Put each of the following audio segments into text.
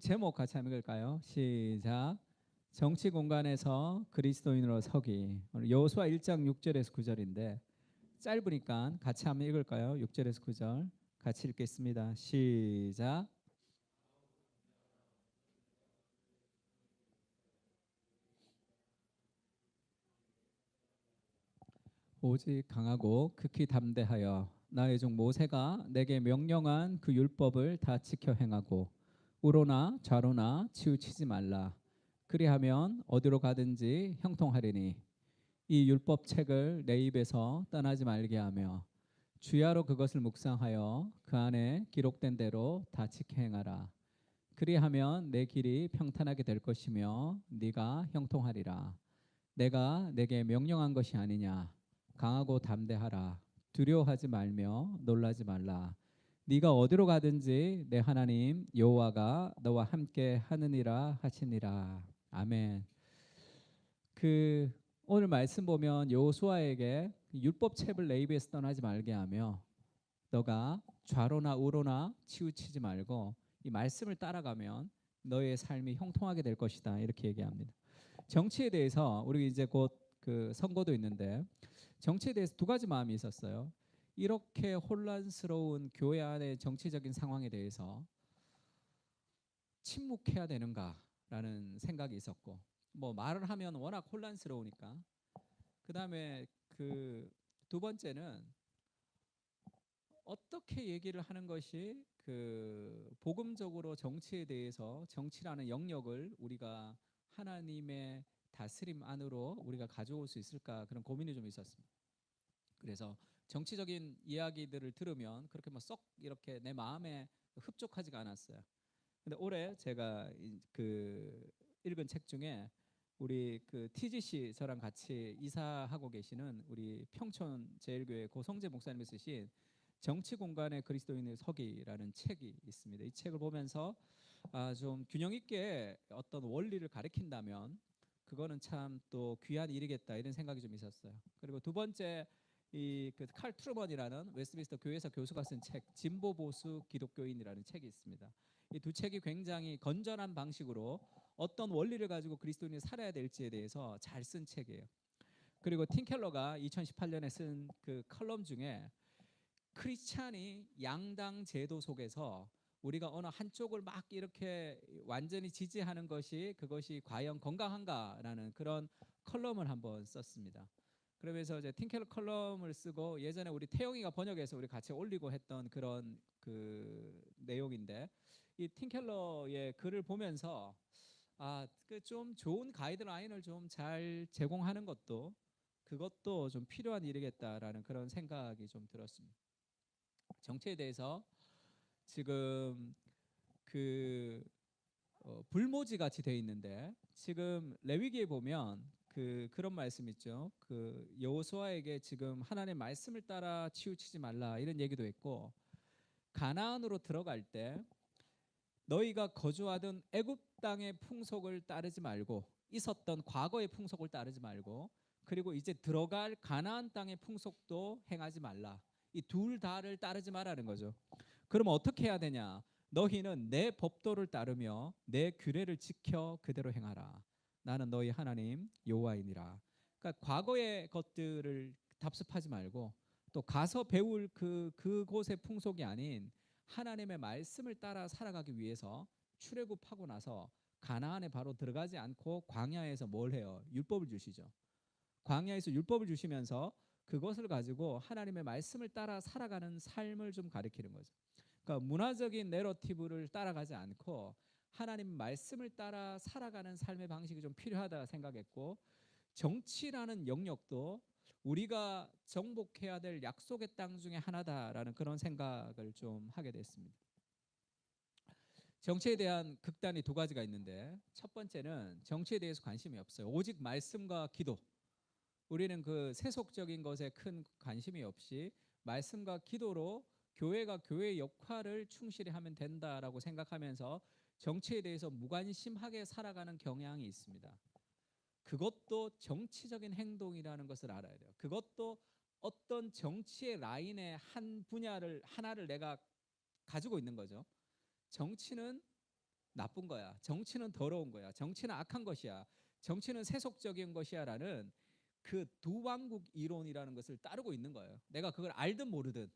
제목 같이 한번 읽을까요? 시작. 정치 공간에서 그리스도인으로 서기. 오늘 여호수아 1장 6절에서 9절인데 짧으니까 같이 한번 읽을까요? 6절에서 9절 같이 읽겠습니다. 시작. 오직 강하고 극히 담대하여 나의 종 모세가 내게 명령한 그 율법을 다 지켜 행하고 우로나 좌로나 치우치지 말라. 그리하면 어디로 가든지 형통하리니 이 율법 책을 내 입에서 떠나지 말게 하며 주야로 그것을 묵상하여 그 안에 기록된 대로 다 지켜 행하라. 그리하면 내 길이 평탄하게 될 것이며 네가 형통하리라. 내가 내게 명령한 것이 아니냐. 강하고 담대하라. 두려워하지 말며 놀라지 말라. 네가 어디로 가든지 내 하나님 여호와가 너와 함께 하느니라 하시니라. 아멘. 그 오늘 말씀 보면 여호수아에게 율법 책을 내 입에서 떠나지 말게 하며 너가 좌로나 우로나 치우치지 말고 이 말씀을 따라가면 너의 삶이 형통하게 될 것이다 이렇게 얘기합니다. 정치에 대해서 우리 이제 곧 그 선거도 있는데 정치에 대해서 두 가지 마음이 있었어요. 이렇게 혼란스러운 교회 안의 정치적인 상황에 대해서 침묵해야 되는가라는 생각이 있었고 뭐 말을 하면 워낙 혼란스러우니까 그다음에 그 두 번째는 어떻게 얘기를 하는 것이 그 복음적으로 정치에 대해서 정치라는 영역을 우리가 하나님의 다스림 안으로 우리가 가져올 수 있을까 그런 고민이 좀 있었습니다. 그래서 정치적인 이야기들을 들으면 그렇게 뭐 썩 이렇게 내 마음에 흡족하지가 않았어요. 근데 올해 제가 그 읽은 책 중에 우리 그 TGC 저랑 같이 이사하고 계시는 우리 평촌 제일교회 고성재 목사님이 쓰신 정치 공간의 그리스도인의 서기라는 책이 있습니다. 이 책을 보면서 좀 균형 있게 어떤 원리를 가리킨다면 그거는 참 또 귀한 일이겠다 이런 생각이 좀 있었어요. 그리고 두 번째 이 그 칼 트루먼이라는 웨스트민스터 교회에서 교수가 쓴 책 진보 보수 기독교인이라는 책이 있습니다. 이 두 책이 굉장히 건전한 방식으로 어떤 원리를 가지고 그리스도인이 살아야 될지에 대해서 잘 쓴 책이에요. 그리고 팀 켈러가 2018년에 쓴 그 컬럼 중에 크리스찬이 양당 제도 속에서 우리가 어느 한쪽을 막 이렇게 완전히 지지하는 것이 그것이 과연 건강한가라는 그런 컬럼을 한번 썼습니다. 그러면서 이제 팀켈러 컬럼을 쓰고 예전에 우리 태영이가 번역해서 우리 같이 올리고 했던 그런 그 내용인데 이 팀켈러의 글을 보면서 그 좀 좋은 가이드라인을 좀 잘 제공하는 것도 그것도 좀 필요한 일이겠다라는 그런 생각이 좀 들었습니다. 정치에 대해서 지금 그 불모지 같이 돼 있는데 지금 레위기에 보면 그런 말씀 있죠. 그 여호수아에게 지금 하나님의 말씀을 따라 치우치지 말라 이런 얘기도 했고 가나안으로 들어갈 때 너희가 거주하던 애굽 땅의 풍속을 따르지 말고 있었던 과거의 풍속을 따르지 말고 그리고 이제 들어갈 가나안 땅의 풍속도 행하지 말라. 이 둘 다를 따르지 말라는 거죠. 그럼 어떻게 해야 되냐? 너희는 내 법도를 따르며 내 규례를 지켜 그대로 행하라. 나는 너희 하나님 여호와이니라. 그러니까 과거의 것들을 답습하지 말고 또 가서 배울 그곳의 풍속이 아닌 하나님의 말씀을 따라 살아가기 위해서 출애굽하고 나서 가나안에 바로 들어가지 않고 광야에서 뭘 해요? 율법을 주시죠. 광야에서 율법을 주시면서 그것을 가지고 하나님의 말씀을 따라 살아가는 삶을 좀 가리키는 거죠. 그러니까 문화적인 내러티브를 따라가지 않고 하나님 말씀을 따라 살아가는 삶의 방식이 좀 필요하다 생각했고 정치라는 영역도 우리가 정복해야 될 약속의 땅 중에 하나다라는 그런 생각을 좀 하게 됐습니다. 정치에 대한 극단이 두 가지가 있는데 첫 번째는 정치에 대해서 관심이 없어요. 오직 말씀과 기도. 우리는 그 세속적인 것에 큰 관심이 없이 말씀과 기도로 교회가 교회의 역할을 충실히 하면 된다라고 생각하면서 정치에 대해서 무관심하게 살아가는 경향이 있습니다. 그것도 정치적인 행동이라는 것을 알아야 돼요. 그것도 어떤 정치의 라인의 한 분야를 하나를 내가 가지고 있는 거죠. 정치는 나쁜 거야. 정치는 더러운 거야. 정치는 악한 것이야. 정치는 세속적인 것이야라는 그 두왕국 이론이라는 것을 따르고 있는 거예요. 내가 그걸 알든 모르든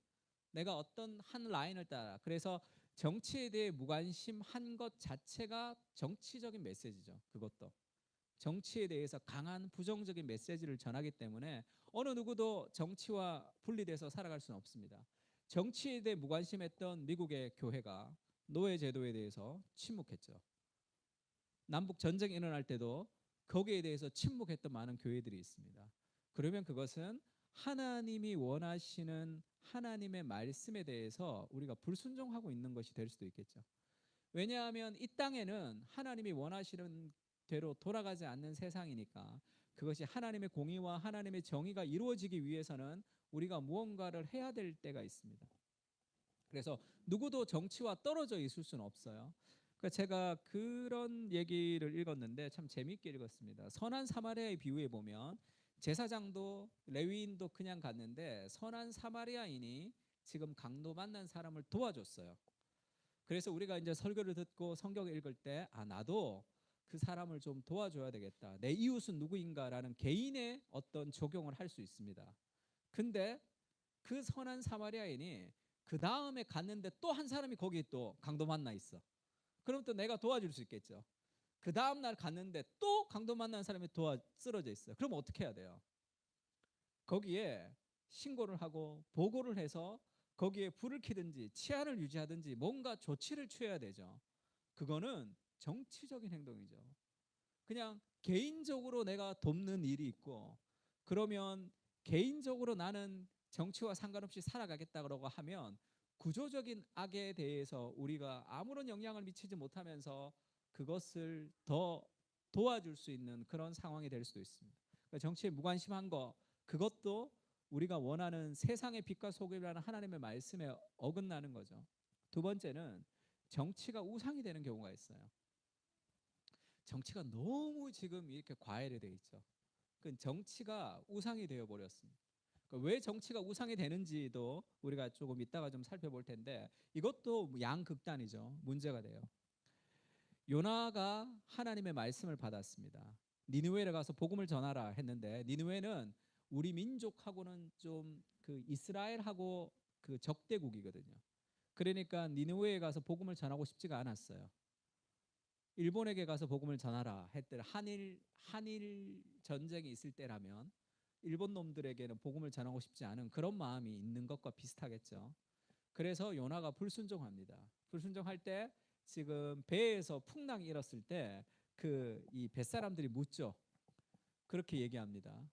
내가 어떤 한 라인을 따라. 그래서 정치에 대해 무관심한 것 자체가 정치적인 메시지죠. 그것도 정치에 대해서 강한 부정적인 메시지를 전하기 때문에 어느 누구도 정치와 분리돼서 살아갈 수는 없습니다. 정치에 대해 무관심했던 미국의 교회가 노예 제도에 대해서 침묵했죠. 남북 전쟁이 일어날 때도 거기에 대해서 침묵했던 많은 교회들이 있습니다. 그러면 그것은 하나님이 원하시는 하나님의 말씀에 대해서 우리가 불순종하고 있는 것이 될 수도 있겠죠. 왜냐하면 이 땅에는 하나님이 원하시는 대로 돌아가지 않는 세상이니까 그것이 하나님의 공의와 하나님의 정의가 이루어지기 위해서는 우리가 무언가를 해야 될 때가 있습니다. 그래서 누구도 정치와 떨어져 있을 수는 없어요. 그러니까 제가 그런 얘기를 읽었는데 참 재미있게 읽었습니다. 선한 사마리아의 비유에 보면 제사장도 레위인도 그냥 갔는데 선한 사마리아인이 지금 강도 만난 사람을 도와줬어요. 그래서 우리가 이제 설교를 듣고 성경을 읽을 때 나도 그 사람을 좀 도와줘야 되겠다. 내 이웃은 누구인가라는 개인의 어떤 적용을 할 수 있습니다. 근데 그 선한 사마리아인이 그 다음에 갔는데 또 한 사람이 거기 또 강도 만나 있어. 그럼 또 내가 도와줄 수 있겠죠. 그 다음 날 갔는데 또 강도 만난 사람이 쓰러져 있어. 그럼 어떻게 해야 돼요? 거기에 신고를 하고 보고를 해서 거기에 불을 켜든지 치안을 유지하든지 뭔가 조치를 취해야 되죠. 그거는 정치적인 행동이죠. 그냥 개인적으로 내가 돕는 일이 있고 그러면 개인적으로 나는 정치와 상관없이 살아가겠다고 하면 구조적인 악에 대해서 우리가 아무런 영향을 미치지 못하면서 그것을 더 도와줄 수 있는 그런 상황이 될 수도 있습니다. 그러니까 정치에 무관심한 거 그것도 우리가 원하는 세상의 빛과 소금이라는 하나님의 말씀에 어긋나는 거죠. 두 번째는 정치가 우상이 되는 경우가 있어요. 정치가 너무 지금 이렇게 과열되어 있죠. 그 정치가 우상이 되어 버렸습니다. 왜 정치가 우상이 되는지도 우리가 조금 이따가 좀 살펴볼 텐데 이것도 양극단이죠. 문제가 돼요. 요나가 하나님의 말씀을 받았습니다. 니느웨를 가서 복음을 전하라 했는데 니느웨는 우리 민족하고는 좀 그 이스라엘하고 그 적대국이거든요. 그러니까 니느웨에 가서 복음을 전하고 싶지가 않았어요. 일본에게 가서 복음을 전하라 했더니 한일 전쟁이 있을 때라면 일본 놈들에게는 복음을 전하고 싶지 않은 그런 마음이 있는 것과 비슷하겠죠. 그래서 요나가 불순종합니다. 불순종할 때 지금 배에서 풍랑이 일었을 때 그 이 뱃사람들이 묻죠. 그렇게 얘기합니다.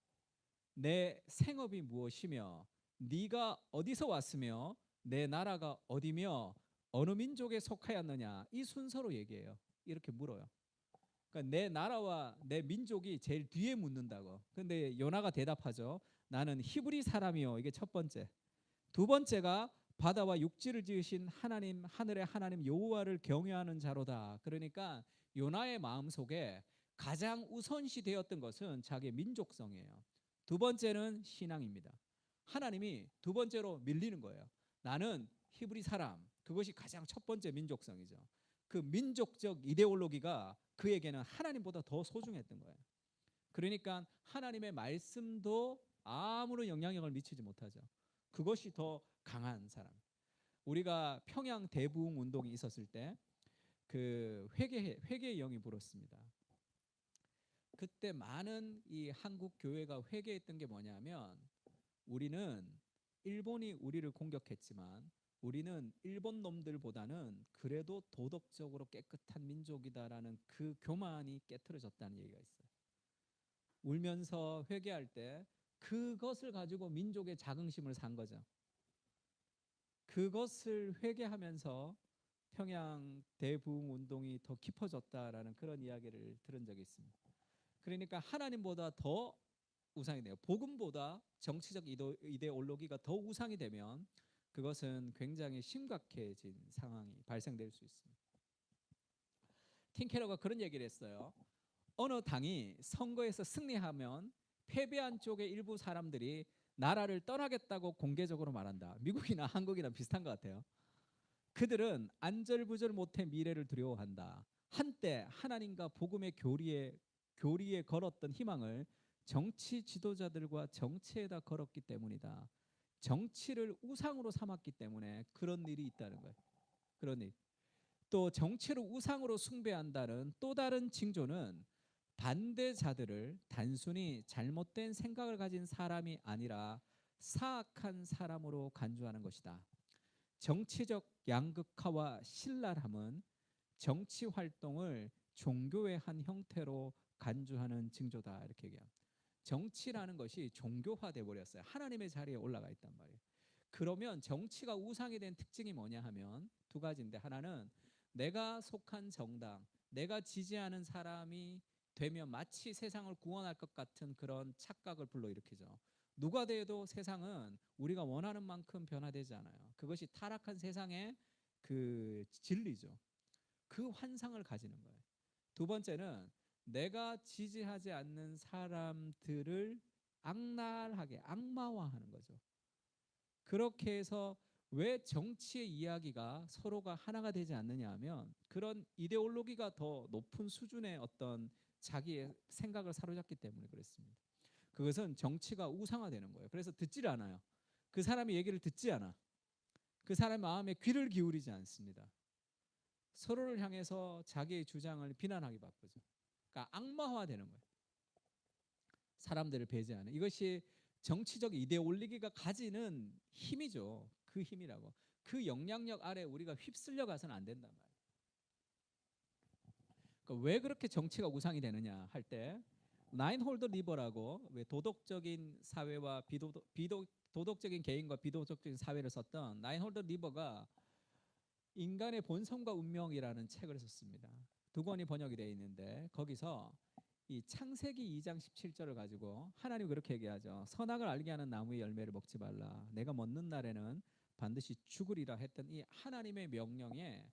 내 생업이 무엇이며 네가 어디서 왔으며 내 나라가 어디며 어느 민족에 속하였느냐 이 순서로 얘기해요. 이렇게 물어요. 그러니까 내 나라와 내 민족이 제일 뒤에 묻는다고. 근데 요나가 대답하죠. 나는 히브리 사람이요. 이게 첫 번째. 두 번째가 바다와 육지를 지으신 하나님 하늘의 하나님 여호와를 경외하는 자로다. 그러니까 요나의 마음속에 가장 우선시 되었던 것은 자기의 민족성이에요. 두 번째는 신앙입니다. 하나님이 두 번째로 밀리는 거예요. 나는 히브리 사람. 그것이 가장 첫 번째 민족성이죠. 그 민족적 이데올로기가 그에게는 하나님보다 더 소중했던 거예요. 그러니까 하나님의 말씀도 아무런 영향력을 미치지 못하죠. 그것이 더 강한 사람. 우리가 평양 대부흥 운동이 있었을 때 그 회개의 영이 불었습니다. 그때 많은 이 한국 교회가 회개했던 게 뭐냐면 우리는 일본이 우리를 공격했지만 우리는 일본 놈들보다는 그래도 도덕적으로 깨끗한 민족이다라는 그 교만이 깨트려졌다는 얘기가 있어요. 울면서 회개할 때 그것을 가지고 민족의 자긍심을 산 거죠. 그것을 회개하면서 평양 대부흥 운동이 더 깊어졌다라는 그런 이야기를 들은 적이 있습니다. 그러니까 하나님보다 더 우상이 돼요. 복음보다 정치적 이데올로기가 더 우상이 되면 그것은 굉장히 심각해진 상황이 발생될 수 있습니다. 팀 켈러가 그런 얘기를 했어요. 어느 당이 선거에서 승리하면 패배한 쪽의 일부 사람들이 나라를 떠나겠다고 공개적으로 말한다. 미국이나 한국이나 비슷한 것 같아요. 그들은 안절부절 못해 미래를 두려워한다. 한때 하나님과 복음의 교리에 걸었던 희망을 정치 지도자들과 정치에다 걸었기 때문이다. 정치를 우상으로 삼았기 때문에 그런 일이 있다는 거예요. 그런 일. 또 정치를 우상으로 숭배한다는 또 다른 징조는 반대자들을 단순히 잘못된 생각을 가진 사람이 아니라 사악한 사람으로 간주하는 것이다. 정치적 양극화와 신랄함은 정치 활동을 종교의 한 형태로 간주하는 징조다. 이렇게 얘기합니다. 정치라는 것이 종교화돼 버렸어요. 하나님의 자리에 올라가 있단 말이에요. 그러면 정치가 우상이 된 특징이 뭐냐 하면 두 가지인데, 하나는 내가 속한 정당, 내가 지지하는 사람이 되면 마치 세상을 구원할 것 같은 그런 착각을 불러일으키죠. 누가 돼도 세상은 우리가 원하는 만큼 변화되지 않아요. 그것이 타락한 세상의 그 진리죠. 그 환상을 가지는 거예요. 두 번째는 내가 지지하지 않는 사람들을 악랄하게 악마화하는 거죠. 그렇게 해서 왜 정치의 이야기가 서로가 하나가 되지 않느냐 하면 그런 이데올로기가 더 높은 수준의 어떤 자기의 생각을 사로잡기 때문에 그렇습니다. 그것은 정치가 우상화되는 거예요. 그래서 듣지를 않아요. 그 사람의 얘기를 듣지 않아. 그 사람의 마음에 귀를 기울이지 않습니다. 서로를 향해서 자기의 주장을 비난하기 바쁘죠. 그러니까 악마화되는 거예요. 사람들을 배제하는. 이것이 정치적 이데올로기가 가지는 힘이죠. 그 힘이라고. 그 영향력 아래 우리가 휩쓸려 가서는 안 된단 말이에요. 그러니까 왜 그렇게 정치가 우상이 되느냐 할 때 라인홀드 리버라고 왜 도덕적인 사회와 도덕적인 개인과 비도덕적인 사회를 썼던 라인홀드 리버가 인간의 본성과 운명이라는 책을 썼습니다. 두 권이 번역이 되어 있는데 거기서 이 창세기 2장 17절을 가지고 하나님 그렇게 얘기하죠. 선악을 알게 하는 나무의 열매를 먹지 말라. 내가 먹는 날에는 반드시 죽으리라 했던 이 하나님의 명령에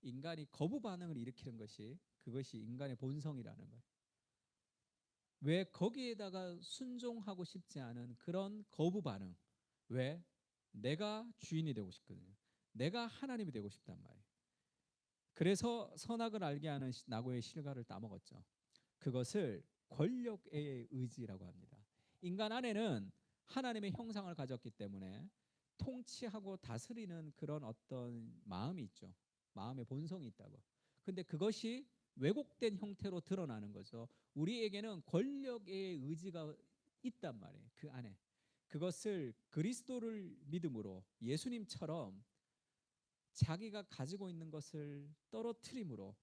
인간이 거부 반응을 일으키는 것이 그것이 인간의 본성이라는 거예요. 왜 거기에다가 순종하고 싶지 않은 그런 거부 반응. 왜? 내가 주인이 되고 싶거든요. 내가 하나님이 되고 싶단 말이에요. 그래서 선악을 알게 하는 나고의 실과를 따먹었죠. 그것을 권력의 의지라고 합니다. 인간 안에는 하나님의 형상을 가졌기 때문에 통치하고 다스리는 그런 어떤 마음이 있죠. 마음의 본성이 있다고. 근데 그것이 왜곡된 형태로 드러나는 거죠. 우리에게는 권력의 의지가 있단 말이에요. 그 안에. 그것을 그리스도를 믿음으로 예수님처럼 자기가 가지고 있는 것을 떨어뜨림으로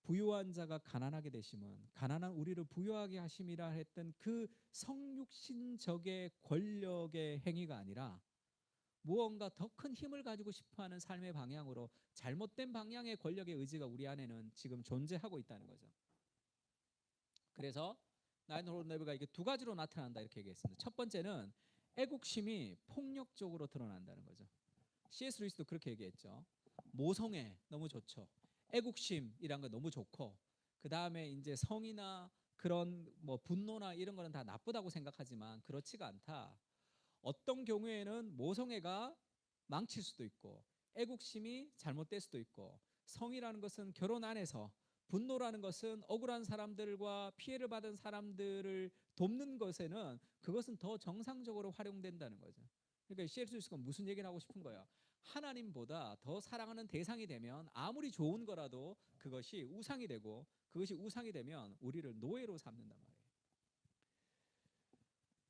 부유한 자가 가난하게 되심은 가난한 우리를 부유하게 하심이라 했던 그 성육신적의 권력의 행위가 아니라 무언가 더 큰 힘을 가지고 싶어하는 삶의 방향으로 잘못된 방향의 권력의 의지가 우리 안에는 지금 존재하고 있다는 거죠. 그래서 나인홀 네브가 이게 두 가지로 나타난다 이렇게 얘기했습니다. 첫 번째는 애국심이 폭력적으로 드러난다는 거죠. C.S. 루이스도 그렇게 얘기했죠. 모성애 너무 좋죠. 애국심이란 거 너무 좋고 그 다음에 이제 성이나 그런 뭐 분노나 이런 거는 다 나쁘다고 생각하지만 그렇지가 않다. 어떤 경우에는 모성애가 망칠 수도 있고 애국심이 잘못될 수도 있고 성이라는 것은 결혼 안에서 분노라는 것은 억울한 사람들과 피해를 받은 사람들을 돕는 것에는 그것은 더 정상적으로 활용된다는 거죠. 그러니까 C.S. 루이스가 무슨 얘기를 하고 싶은 거예요? 하나님보다 더 사랑하는 대상이 되면 아무리 좋은 거라도 그것이 우상이 되고 그것이 우상이 되면 우리를 노예로 삼는단 말이에요.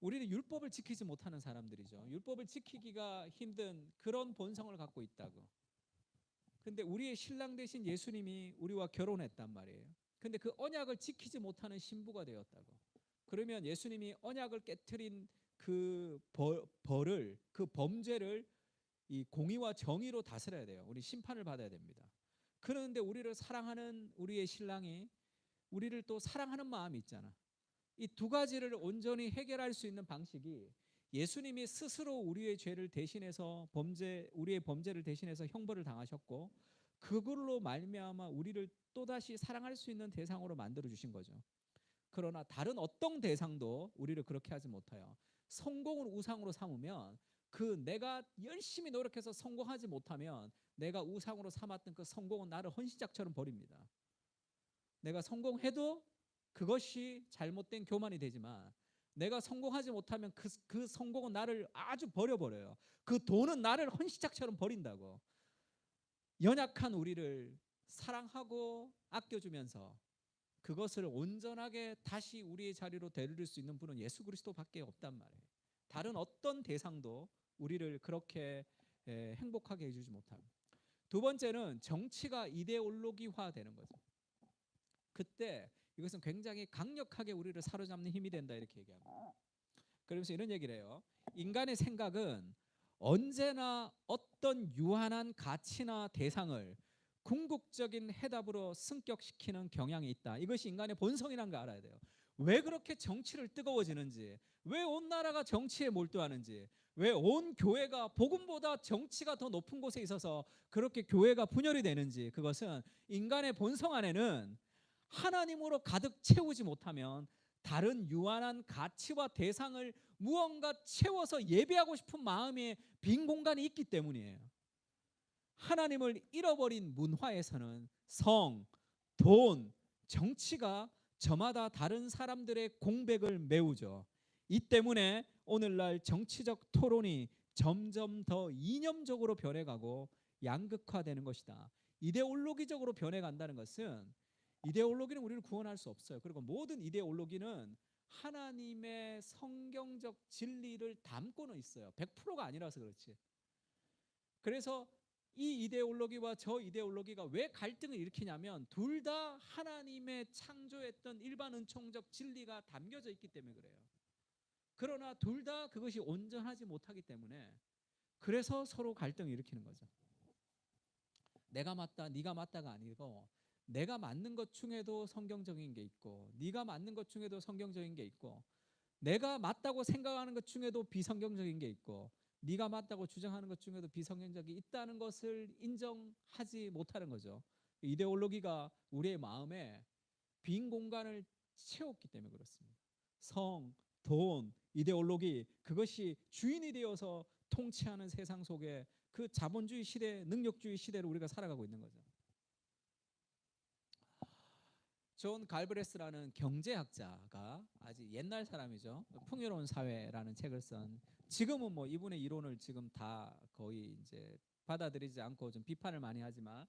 우리는 율법을 지키지 못하는 사람들이죠. 율법을 지키기가 힘든 그런 본성을 갖고 있다고. 근데 우리의 신랑 되신 예수님이 우리와 결혼했단 말이에요. 근데 그 언약을 지키지 못하는 신부가 되었다고. 그러면 예수님이 언약을 깨트린 그 벌을 그 범죄를 이 공의와 정의로 다스려야 돼요. 우리 심판을 받아야 됩니다. 그런데 우리를 사랑하는 우리의 신랑이 우리를 또 사랑하는 마음이 있잖아. 이 두 가지를 온전히 해결할 수 있는 방식이 예수님이 스스로 우리의 죄를 대신해서 우리의 범죄를 대신해서 형벌을 당하셨고 그걸로 말미암아 우리를 또다시 사랑할 수 있는 대상으로 만들어 주신 거죠. 그러나 다른 어떤 대상도 우리를 그렇게 하지 못해요. 성공을 우상으로 삼으면 그 내가 열심히 노력해서 성공하지 못하면 내가 우상으로 삼았던 그 성공은 나를 헌신짝처럼 버립니다. 내가 성공해도 그것이 잘못된 교만이 되지만 내가 성공하지 못하면 그 성공은 나를 아주 버려버려요. 그 돈은 나를 헌시짝처럼 버린다고. 연약한 우리를 사랑하고 아껴주면서 그것을 온전하게 다시 우리의 자리로 되돌릴 수 있는 분은 예수 그리스도밖에 없단 말이에요. 다른 어떤 대상도 우리를 그렇게 행복하게 해주지 못합니다. 두 번째는 정치가 이데올로기화 되는 거죠. 그때 이것은 굉장히 강력하게 우리를 사로잡는 힘이 된다 이렇게 얘기합니다. 그러면서 이런 얘기를 해요. 인간의 생각은 언제나 어떤 유한한 가치나 대상을 궁극적인 해답으로 승격시키는 경향이 있다. 이것이 인간의 본성이라는 걸 알아야 돼요. 왜 그렇게 정치를 뜨거워지는지, 왜 온 나라가 정치에 몰두하는지, 왜 온 교회가 복음보다 정치가 더 높은 곳에 있어서 그렇게 교회가 분열이 되는지, 그것은 인간의 본성 안에는 하나님으로 가득 채우지 못하면 다른 유한한 가치와 대상을 무언가 채워서 예배하고 싶은 마음의 빈 공간이 있기 때문이에요. 하나님을 잃어버린 문화에서는 성, 돈, 정치가 저마다 다른 사람들의 공백을 메우죠. 이 때문에 오늘날 정치적 토론이 점점 더 이념적으로 변해가고 양극화되는 것이다. 이데올로기적으로 변해간다는 것은 이데올로기는 우리를 구원할 수 없어요. 그리고 모든 이데올로기는 하나님의 성경적 진리를 담고는 있어요. 100%가 아니라서 그렇지. 그래서 이 이데올로기와 저 이데올로기가 왜 갈등을 일으키냐면 둘 다 하나님의 창조했던 일반 은총적 진리가 담겨져 있기 때문에 그래요. 그러나 둘 다 그것이 온전하지 못하기 때문에 그래서 서로 갈등을 일으키는 거죠. 내가 맞다, 네가 맞다가 아니고 내가 맞는 것 중에도 성경적인 게 있고 네가 맞는 것 중에도 성경적인 게 있고 내가 맞다고 생각하는 것 중에도 비성경적인 게 있고 네가 맞다고 주장하는 것 중에도 비성경적이 있다는 것을 인정하지 못하는 거죠. 이데올로기가 우리의 마음에 빈 공간을 채웠기 때문에 그렇습니다. 성, 돈, 이데올로기 그것이 주인이 되어서 통치하는 세상 속에 그 자본주의 시대, 능력주의 시대를 우리가 살아가고 있는 거죠. 존 갈브레스라는 경제학자가 아주 옛날 사람이죠. 풍요로운 사회라는 책을 쓴 지금은 뭐 이분의 이론을 지금 다 거의 이제 받아들이지 않고 좀 비판을 많이 하지만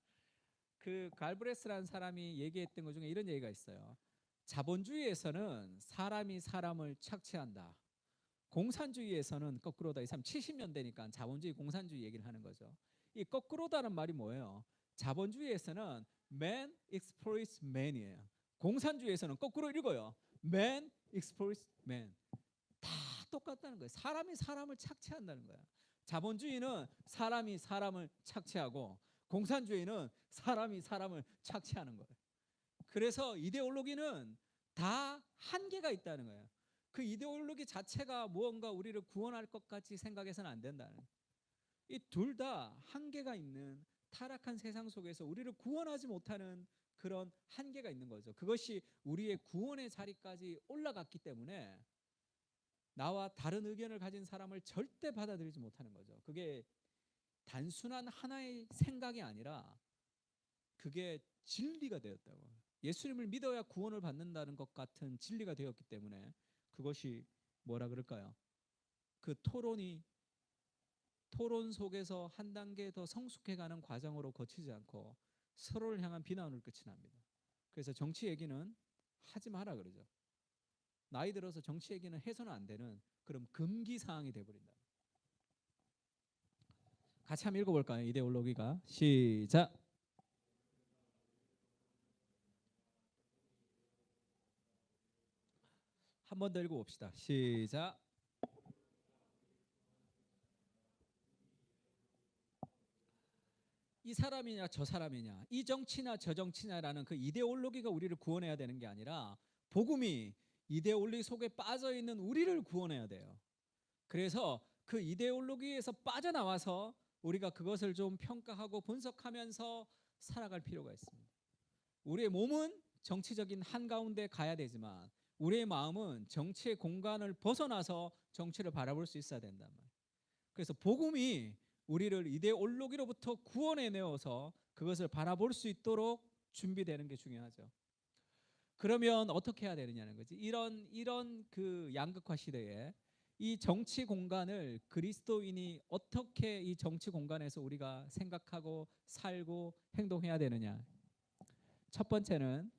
그 갈브레스라는 사람이 얘기했던 것 중에 이런 얘기가 있어요. 자본주의에서는 사람이 사람을 착취한다. 공산주의에서는 거꾸로다. 이 사람 70년대니까 자본주의 공산주의 얘기를 하는 거죠. 이 거꾸로다는 말이 뭐예요? 자본주의에서는 man exploits man이에요. 공산주의에서는 거꾸로 읽어요. man exploits man. 다 똑같다는 거예요. 사람이 사람을 착취한다는 거야. 자본주의는 사람이 사람을 착취하고 공산주의는 사람이 사람을 착취하는 거예요. 그래서 이데올로기는 다 한계가 있다는 거예요. 그 이데올로기 자체가 무언가 우리를 구원할 것 같이 생각해서는 안 된다는. 이 둘 다 한계가 있는 타락한 세상 속에서 우리를 구원하지 못하는 그런 한계가 있는 거죠. 그것이 우리의 구원의 자리까지 올라갔기 때문에 나와 다른 의견을 가진 사람을 절대 받아들이지 못하는 거죠. 그게 단순한 하나의 생각이 아니라 그게 진리가 되었다고. 예수님을 믿어야 구원을 받는다는 것 같은 진리가 되었기 때문에 그것이 뭐라 그럴까요? 그 토론 속에서 한 단계 더 성숙해가는 과정으로 거치지 않고 서로를 향한 비난으로 끝이 납니다. 그래서 정치 얘기는 하지 마라 그러죠. 나이 들어서 정치 얘기는 해서는 안 되는 그럼 금기 사항이 돼버린다. 같이 한번 읽어볼까요? 이데올로기가 시작. 한 번 더 읽어봅시다. 시작. 이 사람이냐 저 사람이냐 이 정치냐 저 정치냐라는 그 이데올로기가 우리를 구원해야 되는 게 아니라 복음이 이데올로기 속에 빠져있는 우리를 구원해야 돼요. 그래서 그 이데올로기에서 빠져나와서 우리가 그것을 좀 평가하고 분석하면서 살아갈 필요가 있습니다. 우리의 몸은 정치적인 한가운데 가야 되지만 우리의 마음은 정치의 공간을 벗어나서 정치를 바라볼 수 있어야 된단 말이에요. 그래서 복음이 우리를 이데올로기로부터 구원해 내어서 그것을 바라볼 수 있도록 준비되는 게 중요하죠. 그러면 어떻게 해야 되느냐는 거지. 이런 그 양극화 시대에 이 정치 공간을 그리스도인이 어떻게 이 정치 공간에서 우리가 생각하고 살고 행동해야 되느냐. 첫 번째는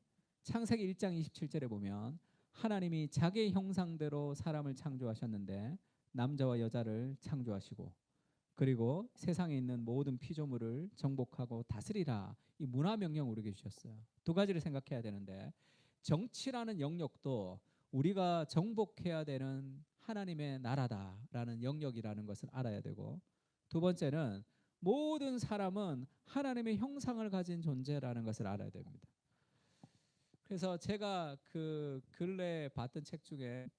창세기 1장 27절에 보면 하나님이 자기의 형상대로 사람을 창조하셨는데 남자와 여자를 창조하시고 그리고 세상에 있는 모든 피조물을 정복하고 다스리라. 이 문화 명령 우리에게 주셨어요. 두 가지를 생각해야 되는데 정치라는 영역도 우리가 정복해야 되는 하나님의 나라다라는 영역이라는 것을 알아야 되고 두 번째는 모든 사람은 하나님의 형상을 가진 존재라는 것을 알아야 됩니다. 그래서 제가 그 근래 봤던 책 중에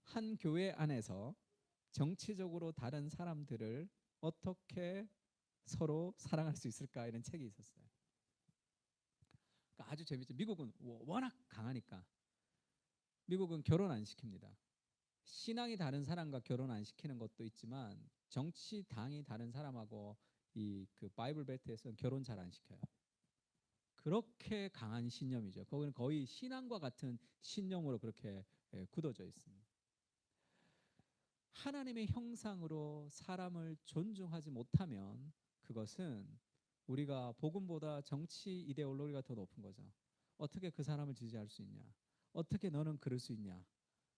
한 교회 안에서 정치적으로 다른 사람들을 어떻게 서로 사랑할 수 있을까 이런 책이 있었어요. 그러니까 아주 재밌죠. 미국은 워낙 강하니까 미국은 결혼 안 시킵니다. 신앙이 다른 사람과 결혼 안 시키는 것도 있지만 정치당이 다른 사람하고 이 그 바이블 벨트에서는 결혼 잘 안 시켜요. 그렇게 강한 신념이죠. 거기는 거의 신앙과 같은 신념으로 그렇게 굳어져 있습니다. 하나님의 형상으로 사람을 존중하지 못하면 그것은 우리가 복음보다 정치 이데올로기가 더 높은 거죠. 어떻게 그 사람을 지지할 수 있냐? 어떻게 너는 그럴 수 있냐?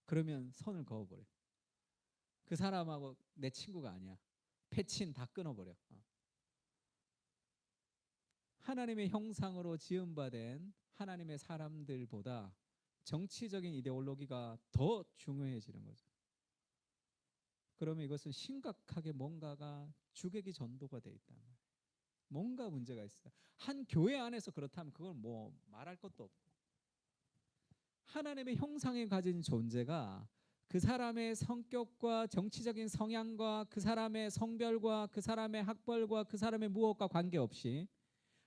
그러면 선을 그어버려. 그 사람하고 내 친구가 아니야. 패친 다 끊어버려. 하나님의 형상으로 지음받은 하나님의 사람들보다 정치적인 이데올로기가 더 중요해지는 거죠. 그러면 이것은 심각하게 뭔가가 주객이 전도가 돼 있단 말이에요. 뭔가 문제가 있어요. 한 교회 안에서 그렇다면 그걸 뭐 말할 것도 없고 하나님의 형상에 가진 존재가 그 사람의 성격과 정치적인 성향과 그 사람의 성별과 그 사람의 학벌과 그 사람의 무엇과 관계없이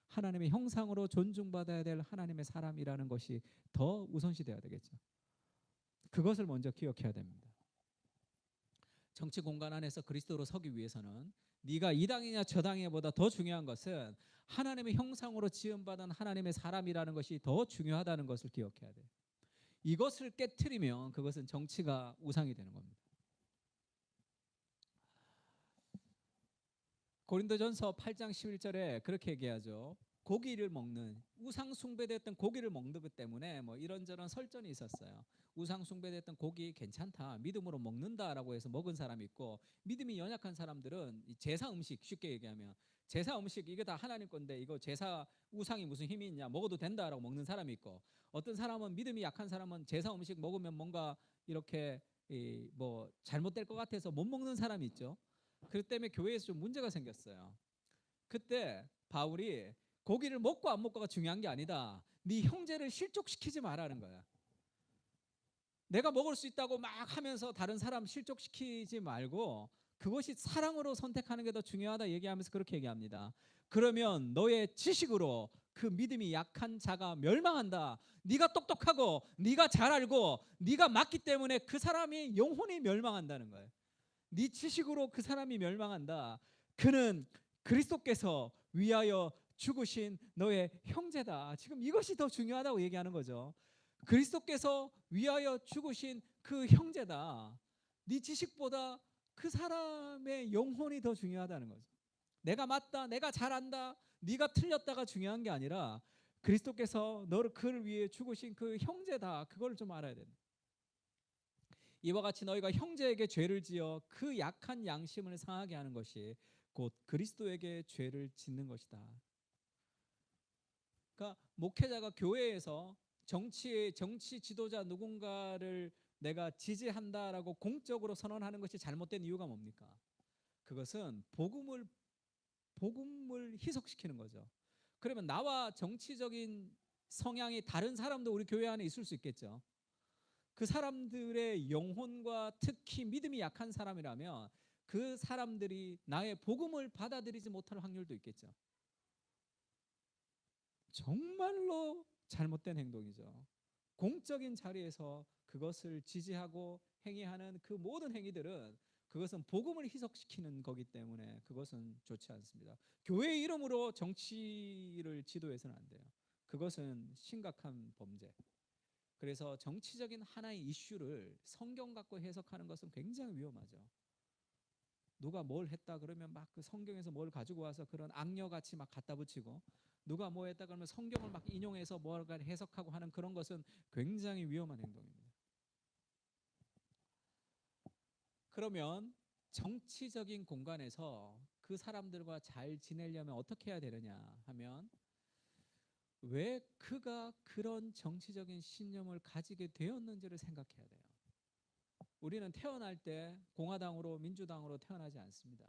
하나님의 형상으로 존중받아야 될 하나님의 사람이라는 것이 더 우선시돼야 되겠죠. 그것을 먼저 기억해야 됩니다. 정치 공간 안에서 그리스도로 서기 위해서는 네가 이 당이냐 저 당이냐보다 더 중요한 것은 하나님의 형상으로 지음받은 하나님의 사람이라는 것이 더 중요하다는 것을 기억해야 돼요. 이것을 깨트리면 그것은 정치가 우상이 되는 겁니다. 고린도전서 8장 11절에 그렇게 얘기하죠. 고기를 먹는 우상 숭배됐던 고기를 먹는 것 때문에 뭐 이런저런 설전이 있었어요. 우상 숭배됐던 고기 괜찮다. 믿음으로 먹는다라고 해서 먹은 사람이 있고 믿음이 연약한 사람들은 제사 음식 쉽게 얘기하면 제사 음식 이게 다 하나님 건데 이거 제사 우상이 무슨 힘이 있냐 먹어도 된다라고 먹는 사람이 있고 어떤 사람은 믿음이 약한 사람은 제사 음식 먹으면 뭔가 이렇게 뭐 잘못될 것 같아서 못 먹는 사람이 있죠. 그 때문에 교회에서 좀 문제가 생겼어요. 그때 바울이 고기를 먹고 안 먹고가 중요한 게 아니다. 네 형제를 실족시키지 말라는 거야. 내가 먹을 수 있다고 막 하면서 다른 사람 실족시키지 말고 그것이 사랑으로 선택하는 게 더 중요하다 얘기하면서 그렇게 얘기합니다. 그러면 너의 지식으로 그 믿음이 약한 자가 멸망한다. 네가 똑똑하고 네가 잘 알고 네가 맞기 때문에 그 사람이 영혼이 멸망한다는 거예요. 네 지식으로 그 사람이 멸망한다. 그는 그리스도께서 위하여 죽으신 너의 형제다. 지금 이것이 더 중요하다고 얘기하는 거죠. 그리스도께서 위하여 죽으신 그 형제다. 네 지식보다 그 사람의 영혼이 더 중요하다는 거죠. 내가 맞다, 내가 잘한다, 네가 틀렸다가 중요한 게 아니라 그리스도께서 너를 그를 위해 죽으신 그 형제다. 그걸 좀 알아야 된다. 이와 같이 너희가 형제에게 죄를 지어 그 약한 양심을 상하게 하는 것이 곧 그리스도에게 죄를 짓는 것이다. 그러니까 목회자가 교회에서 정치 지도자 누군가를 내가 지지한다라고 공적으로 선언하는 것이 잘못된 이유가 뭡니까? 그것은 복음을 희석시키는 거죠. 그러면 나와 정치적인 성향이 다른 사람도 우리 교회 안에 있을 수 있겠죠. 그 사람들의 영혼과 특히 믿음이 약한 사람이라면 그 사람들이 나의 복음을 받아들이지 못할 확률도 있겠죠. 정말로 잘못된 행동이죠. 공적인 자리에서 그것을 지지하고 행위하는 그 모든 행위들은 그것은 복음을 희석시키는 거기 때문에 그것은 좋지 않습니다. 교회 이름으로 정치를 지도해서는 안 돼요. 그것은 심각한 범죄. 그래서 정치적인 하나의 이슈를 성경 갖고 해석하는 것은 굉장히 위험하죠. 누가 뭘 했다 그러면 막 그 성경에서 뭘 가지고 와서 그런 악녀같이 막 갖다 붙이고, 누가 뭐 했다 그러면 성경을 막 인용해서 뭔가 해석하고 하는 그런 것은 굉장히 위험한 행동입니다. 그러면 정치적인 공간에서 그 사람들과 잘 지내려면 어떻게 해야 되느냐 하면, 왜 그가 그런 정치적인 신념을 가지게 되었는지를 생각해야 돼요. 우리는 태어날 때 공화당으로 민주당으로 태어나지 않습니다.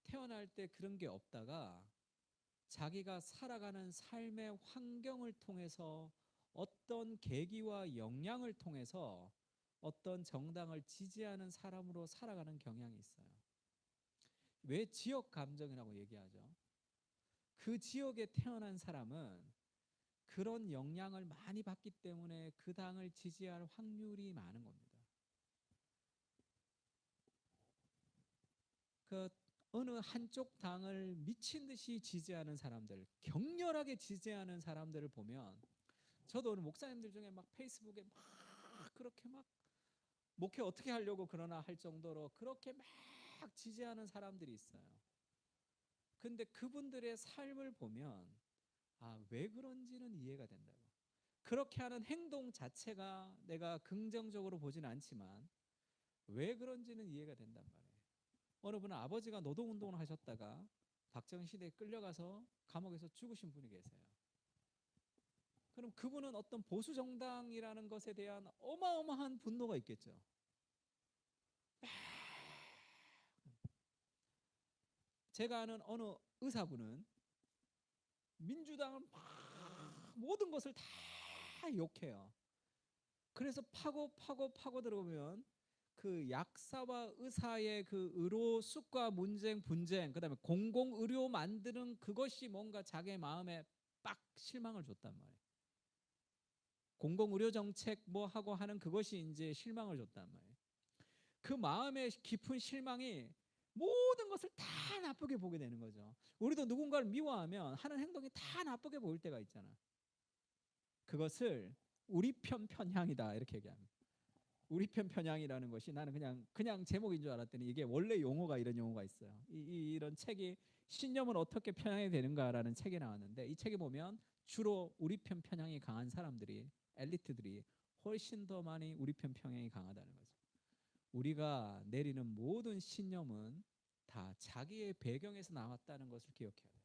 태어날 때 그런 게 없다가 자기가 살아가는 삶의 환경을 통해서 어떤 계기와 영향을 통해서 어떤 정당을 지지하는 사람으로 살아가는 경향이 있어요. 왜 지역 감정이라고 얘기하죠? 그 지역에 태어난 사람은 그런 영향을 많이 받기 때문에 그 당을 지지할 확률이 많은 겁니다. 그 어느 한쪽 당을 미친 듯이 지지하는 사람들, 격렬하게 지지하는 사람들을 보면, 저도 오늘 목사님들 중에 막 페이스북에 막 그렇게 막 목회 어떻게 하려고 그러나 할 정도로 그렇게 막 지지하는 사람들이 있어요. 근데 그분들의 삶을 보면 왜 그런지는 이해가 된다고. 그렇게 하는 행동 자체가 내가 긍정적으로 보진 않지만 왜 그런지는 이해가 된단 말이에요. 어느 분은 아버지가 노동운동을 하셨다가 박정희 시대에 끌려가서 감옥에서 죽으신 분이 계세요. 그럼 그분은 어떤 보수 정당이라는 것에 대한 어마어마한 분노가 있겠죠. 제가 아는 어느 의사분은 민주당을 막 모든 것을 다 욕해요. 그래서 파고 들어보면 그 약사와 의사의 그 의료 수가 문쟁 분쟁, 그다음에 공공 의료 만드는 그것이 뭔가 자기의 마음에 빡 실망을 줬단 말이에요. 공공 의료 정책 뭐 하고 하는 그것이 이제 실망을 줬단 말이에요. 그 마음의 깊은 실망이 모든 것을 다 나쁘게 보게 되는 거죠. 우리도 누군가를 미워하면 하는 행동이 다 나쁘게 보일 때가 있잖아. 그것을 우리 편 편향이다 이렇게 얘기합니다. 우리 편 편향이라는 것이, 나는 그냥 제목인 줄 알았더니 이게 원래 용어가, 이런 용어가 있어요. 이런 책이 신념은 어떻게 편향이 되는가라는 책이 나왔는데, 이 책에 보면 주로 우리 편 편향이 강한 사람들이, 엘리트들이 훨씬 더 많이 우리 편 편향이 강하다는 거죠. 우리가 내리는 모든 신념은 다 자기의 배경에서 나왔다는 것을 기억해야 돼요.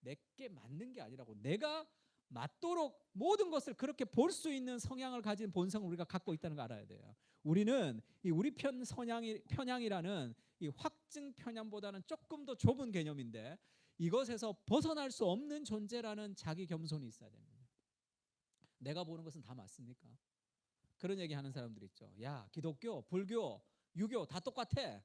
내게 맞는 게 아니라고. 내가 맞도록 모든 것을 그렇게 볼 수 있는 성향을 가진 본성을 우리가 갖고 있다는 걸 알아야 돼요. 우리는 이 우리 편향이라는 이 확증 편향보다는 조금 더 좁은 개념인데, 이것에서 벗어날 수 없는 존재라는 자기 겸손이 있어야 됩니다. 내가 보는 것은 다 맞습니까? 그런 얘기 하는 사람들 있죠. 야, 기독교, 불교, 유교 다 똑같아.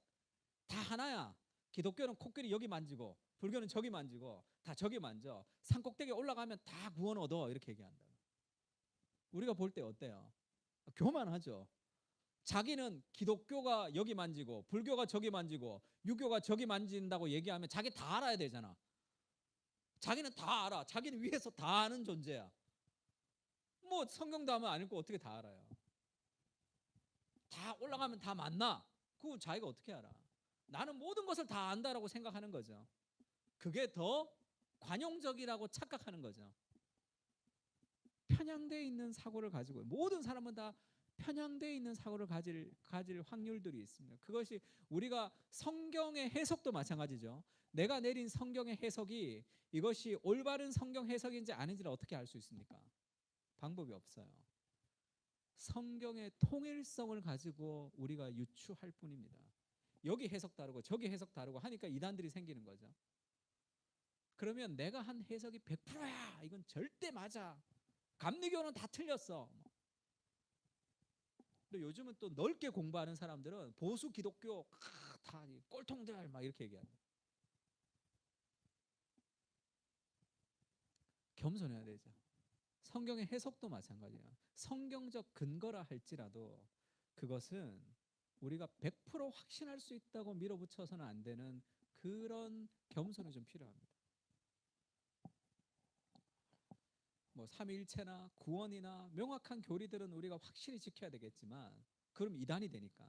다 하나야. 기독교는 코끼리 여기 만지고 불교는 저기 만지고 다 저기 만져. 산꼭대기에 올라가면 다 구원 얻어. 이렇게 얘기한다. 우리가 볼 때 어때요? 교만하죠. 자기는 기독교가 여기 만지고 불교가 저기 만지고 유교가 저기 만진다고 얘기하면 자기 다 알아야 되잖아. 자기는 다 알아. 자기는 위에서 다 아는 존재야. 뭐 성경도 하면 안 읽고 어떻게 다 알아요? 다 올라가면 다 맞나? 그거 자기가 어떻게 알아? 나는 모든 것을 다 안다라고 생각하는 거죠. 그게 더 관용적이라고 착각하는 거죠. 편향되어 있는 사고를 가지고, 모든 사람은 다 편향되어 있는 사고를 가질 확률들이 있습니다. 그것이 우리가 성경의 해석도 마찬가지죠. 내가 내린 성경의 해석이 이것이 올바른 성경 해석인지 아닌지를 어떻게 알 수 있습니까? 방법이 없어요. 성경의 통일성을 가지고 우리가 유추할 뿐입니다. 여기 해석 다르고 저기 해석 다르고 하니까 이단들이 생기는 거죠. 그러면 내가 한 해석이 100%야. 이건 절대 맞아. 감리교는 다 틀렸어. 근데 요즘은 또 넓게 공부하는 사람들은 보수 기독교 다 꼴통들 막 이렇게 얘기한다. 겸손해야 되죠. 성경의 해석도 마찬가지예요. 성경적 근거라 할지라도 그것은 우리가 100% 확신할 수 있다고 밀어붙여서는 안 되는 그런 겸손이 좀 필요합니다. 뭐 삼위일체나 구원이나 명확한 교리들은 우리가 확실히 지켜야 되겠지만 그럼 이단이 되니까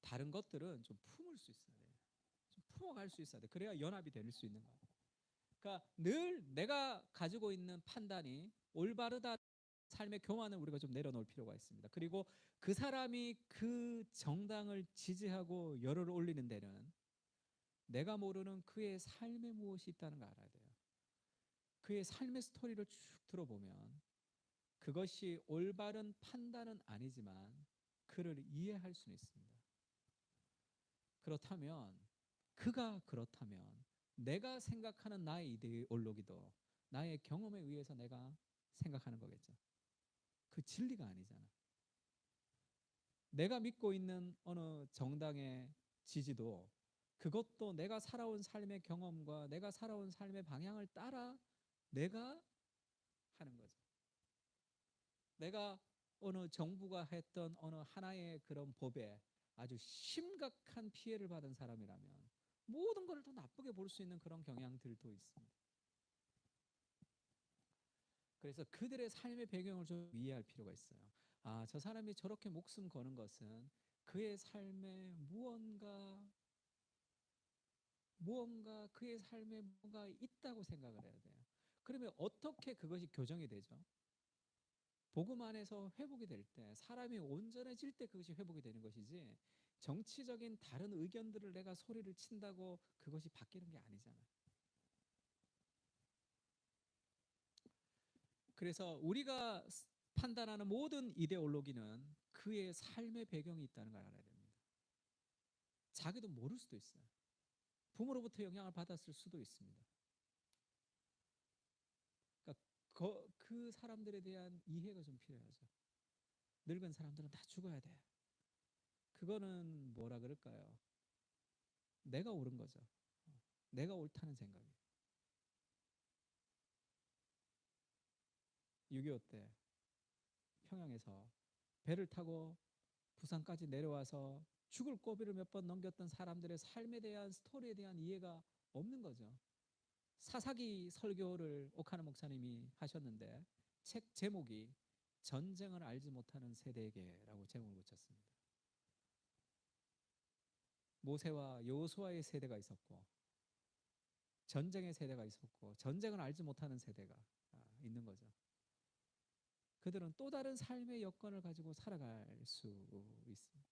다른 것들은 좀 품을 수 있어야 돼요. 좀 품어갈 수 있어야 돼. 그래야 연합이 될 수 있는 거예요. 그러니까 늘 내가 가지고 있는 판단이 올바르다 삶의 교만을 우리가 좀 내려놓을 필요가 있습니다. 그리고 그 사람이 그 정당을 지지하고 열을 올리는 데는 내가 모르는 그의 삶에 무엇이 있다는 걸 알아야 돼요. 그의 삶의 스토리를 쭉 들어보면 그것이 올바른 판단은 아니지만 그를 이해할 수는 있습니다. 그렇다면 그가 그렇다면 내가 생각하는 나의 이데올로기도 나의 경험에 의해서 내가 생각하는 거겠죠. 그 진리가 아니잖아. 내가 믿고 있는 어느 정당의 지지도 그것도 내가 살아온 삶의 경험과 내가 살아온 삶의 방향을 따라 내가 하는 거죠. 내가 어느 정부가 했던 어느 하나의 그런 법에 아주 심각한 피해를 받은 사람이라면 모든 걸 더 나쁘게 볼 수 있는 그런 경향들도 있습니다. 그래서 그들의 삶의 배경을 좀 이해할 필요가 있어요. 아, 저 사람이 저렇게 목숨 거는 것은 그의 삶에 무언가 그의 삶에 뭔가 있다고 생각을 해야 돼요. 그러면 어떻게 그것이 교정이 되죠? 복음 안에서 회복이 될 때, 사람이 온전해질 때 그것이 회복이 되는 것이지 정치적인 다른 의견들을 내가 소리를 친다고 그것이 바뀌는 게 아니잖아요. 그래서 우리가 판단하는 모든 이데올로기는 그의 삶의 배경이 있다는 걸 알아야 됩니다. 자기도 모를 수도 있어요. 부모로부터 영향을 받았을 수도 있습니다. 그러니까 그 사람들에 대한 이해가 좀 필요하죠. 늙은 사람들은 다 죽어야 돼. 그거는 뭐라 그럴까요? 내가 옳은 거죠. 내가 옳다는 생각이. 6.25 때 평양에서 배를 타고 부산까지 내려와서 죽을 고비를 몇 번 넘겼던 사람들의 삶에 대한 스토리에 대한 이해가 없는 거죠. 사사기 설교를 옥하는 목사님이 하셨는데 책 제목이 전쟁을 알지 못하는 세대에게라고 제목을 붙였습니다. 모세와 여호수아의 세대가 있었고 전쟁의 세대가 있었고 전쟁을 알지 못하는 세대가 있는 거죠. 그들은 또 다른 삶의 여건을 가지고 살아갈 수 있습니다.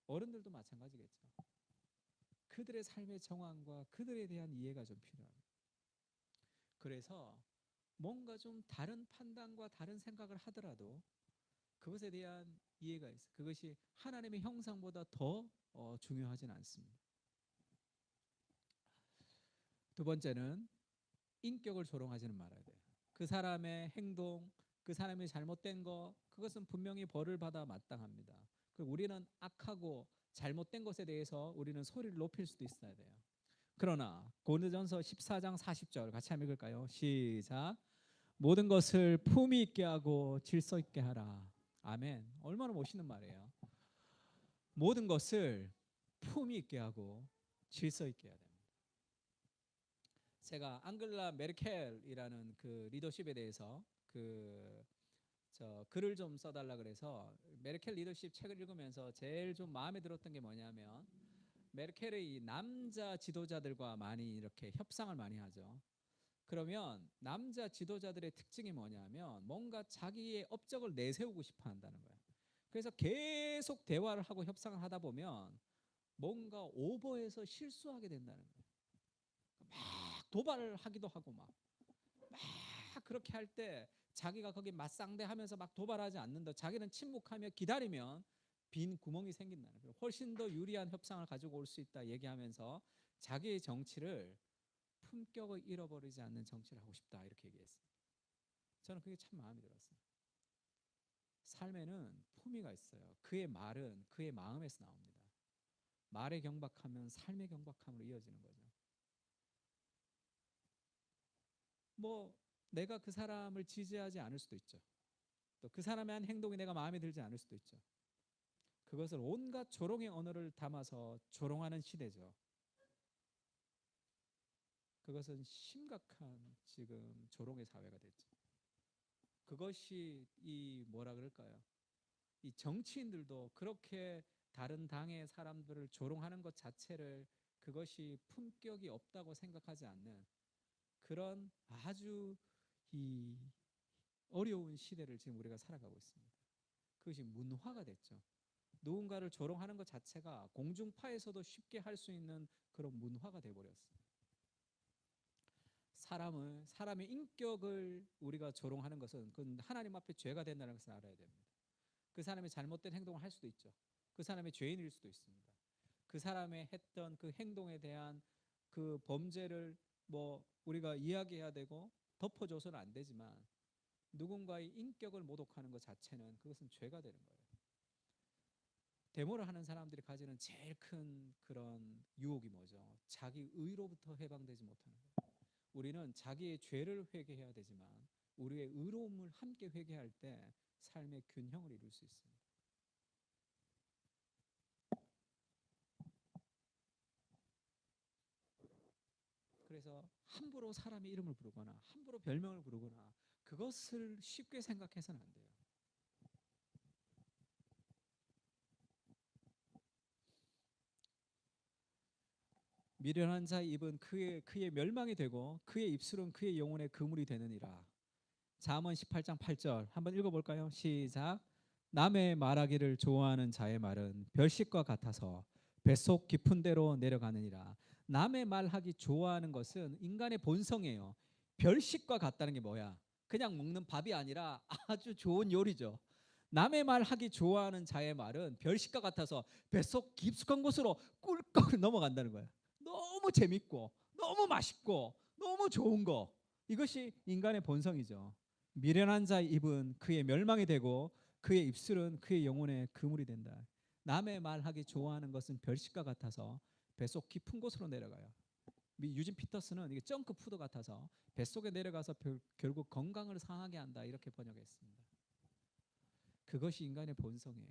어른들도 마찬가지겠죠. 그들의 삶의 정황과 그들에 대한 이해가 좀 필요합니다. 그래서 뭔가 좀 다른 판단과 다른 생각을 하더라도 그것에 대한 이해가 있어요. 그것이 하나님의 형상보다 더 중요하진 않습니다. 두 번째는 인격을 조롱하지는 말아야 돼요. 그 사람의 행동, 그 사람이 잘못된 거, 그것은 분명히 벌을 받아 마땅합니다. 그리고 우리는 악하고 잘못된 것에 대해서 우리는 소리를 높일 수도 있어야 돼요. 그러나 고린도전서 14장 40절 같이 한번 읽을까요? 시작. 모든 것을 품위 있게 하고 질서 있게 하라. 아멘. 얼마나 멋있는 말이에요. 모든 것을 품위 있게 하고 질서 있게 해야 됩니다. 제가 앙글라 메르켈이라는 그 리더십에 대해서 글을 좀 써달라 그래서 메르켈 리더십 책을 읽으면서 제일 좀 마음에 들었던 게 뭐냐면 메르켈의 남자 지도자들과 많이 이렇게 협상을 많이 하죠. 그러면 남자 지도자들의 특징이 뭐냐면 뭔가 자기의 업적을 내세우고 싶어 한다는 거예요. 그래서 계속 대화를 하고 협상을 하다 보면 뭔가 오버해서 실수하게 된다는 거예요. 막 도발을 하기도 하고 막 그렇게 할 때 자기가 거기 맞상대하면서 막 도발하지 않는다. 자기는 침묵하며 기다리면 빈 구멍이 생긴다는 거예요. 훨씬 더 유리한 협상을 가지고 올 수 있다 얘기하면서 자기의 정치를 품격을 잃어버리지 않는 정치를 하고 싶다 이렇게 얘기했어요. 저는 그게 참 마음에 들었어요. 삶에는 품위가 있어요. 그의 말은 그의 마음에서 나옵니다. 말의 경박하면 삶의 경박함으로 이어지는 거죠. 뭐 내가 그 사람을 지지하지 않을 수도 있죠. 또 그 사람의 한 행동이 내가 마음에 들지 않을 수도 있죠. 그것을 온갖 조롱의 언어를 담아서 조롱하는 시대죠. 그것은 심각한 지금 조롱의 사회가 됐죠. 그것이 이 뭐라 그럴까요? 이 정치인들도 그렇게 다른 당의 사람들을 조롱하는 것 자체를 그것이 품격이 없다고 생각하지 않는 그런 아주 이 어려운 시대를 지금 우리가 살아가고 있습니다. 그것이 문화가 됐죠. 누군가를 조롱하는 것 자체가 공중파에서도 쉽게 할 수 있는 그런 문화가 돼버렸어요. 사람의 인격을 우리가 조롱하는 것은 그건 하나님 앞에 죄가 된다는 것을 알아야 됩니다. 그 사람이 잘못된 행동을 할 수도 있죠. 그 사람이 죄인일 수도 있습니다. 그 사람의 했던 그 행동에 대한 그 범죄를 뭐 우리가 이야기해야 되고 덮어줘서는 안 되지만 누군가의 인격을 모독하는 것 자체는 그것은 죄가 되는 거예요. 데모를 하는 사람들이 가지는 제일 큰 그런 유혹이 뭐죠? 자기 의로부터 해방되지 못하는 거예요. 우리는 자기의 죄를 회개해야 되지만 우리의 의로움을 함께 회개할 때 삶의 균형을 이룰 수 있습니다. 그래서 함부로 사람의 이름을 부르거나 함부로 별명을 부르거나 그것을 쉽게 생각해서는 안 돼요. 미련한 자의 입은 그의 멸망이 되고 그의 입술은 그의 영혼의 그물이 되느니라. 잠언 18장 8절 한번 읽어볼까요? 시작. 남의 말하기를 좋아하는 자의 말은 별식과 같아서 뱃속 깊은 데로 내려가느니라. 남의 말하기 좋아하는 것은 인간의 본성이에요. 별식과 같다는 게 뭐야? 그냥 먹는 밥이 아니라 아주 좋은 요리죠. 남의 말하기 좋아하는 자의 말은 별식과 같아서 뱃속 깊숙한 곳으로 꿀꺽 넘어간다는 거야. 너무 재밌고 너무 맛있고 너무 좋은 거. 이것이 인간의 본성이죠. 미련한 자의 입은 그의 멸망이 되고 그의 입술은 그의 영혼의 그물이 된다. 남의 말하기 좋아하는 것은 별식과 같아서 뱃속 깊은 곳으로 내려가요. 유진 피터스는 이게 정크 푸드 같아서 뱃속에 내려가서 결국 건강을 상하게 한다 이렇게 번역했습니다. 그것이 인간의 본성이에요.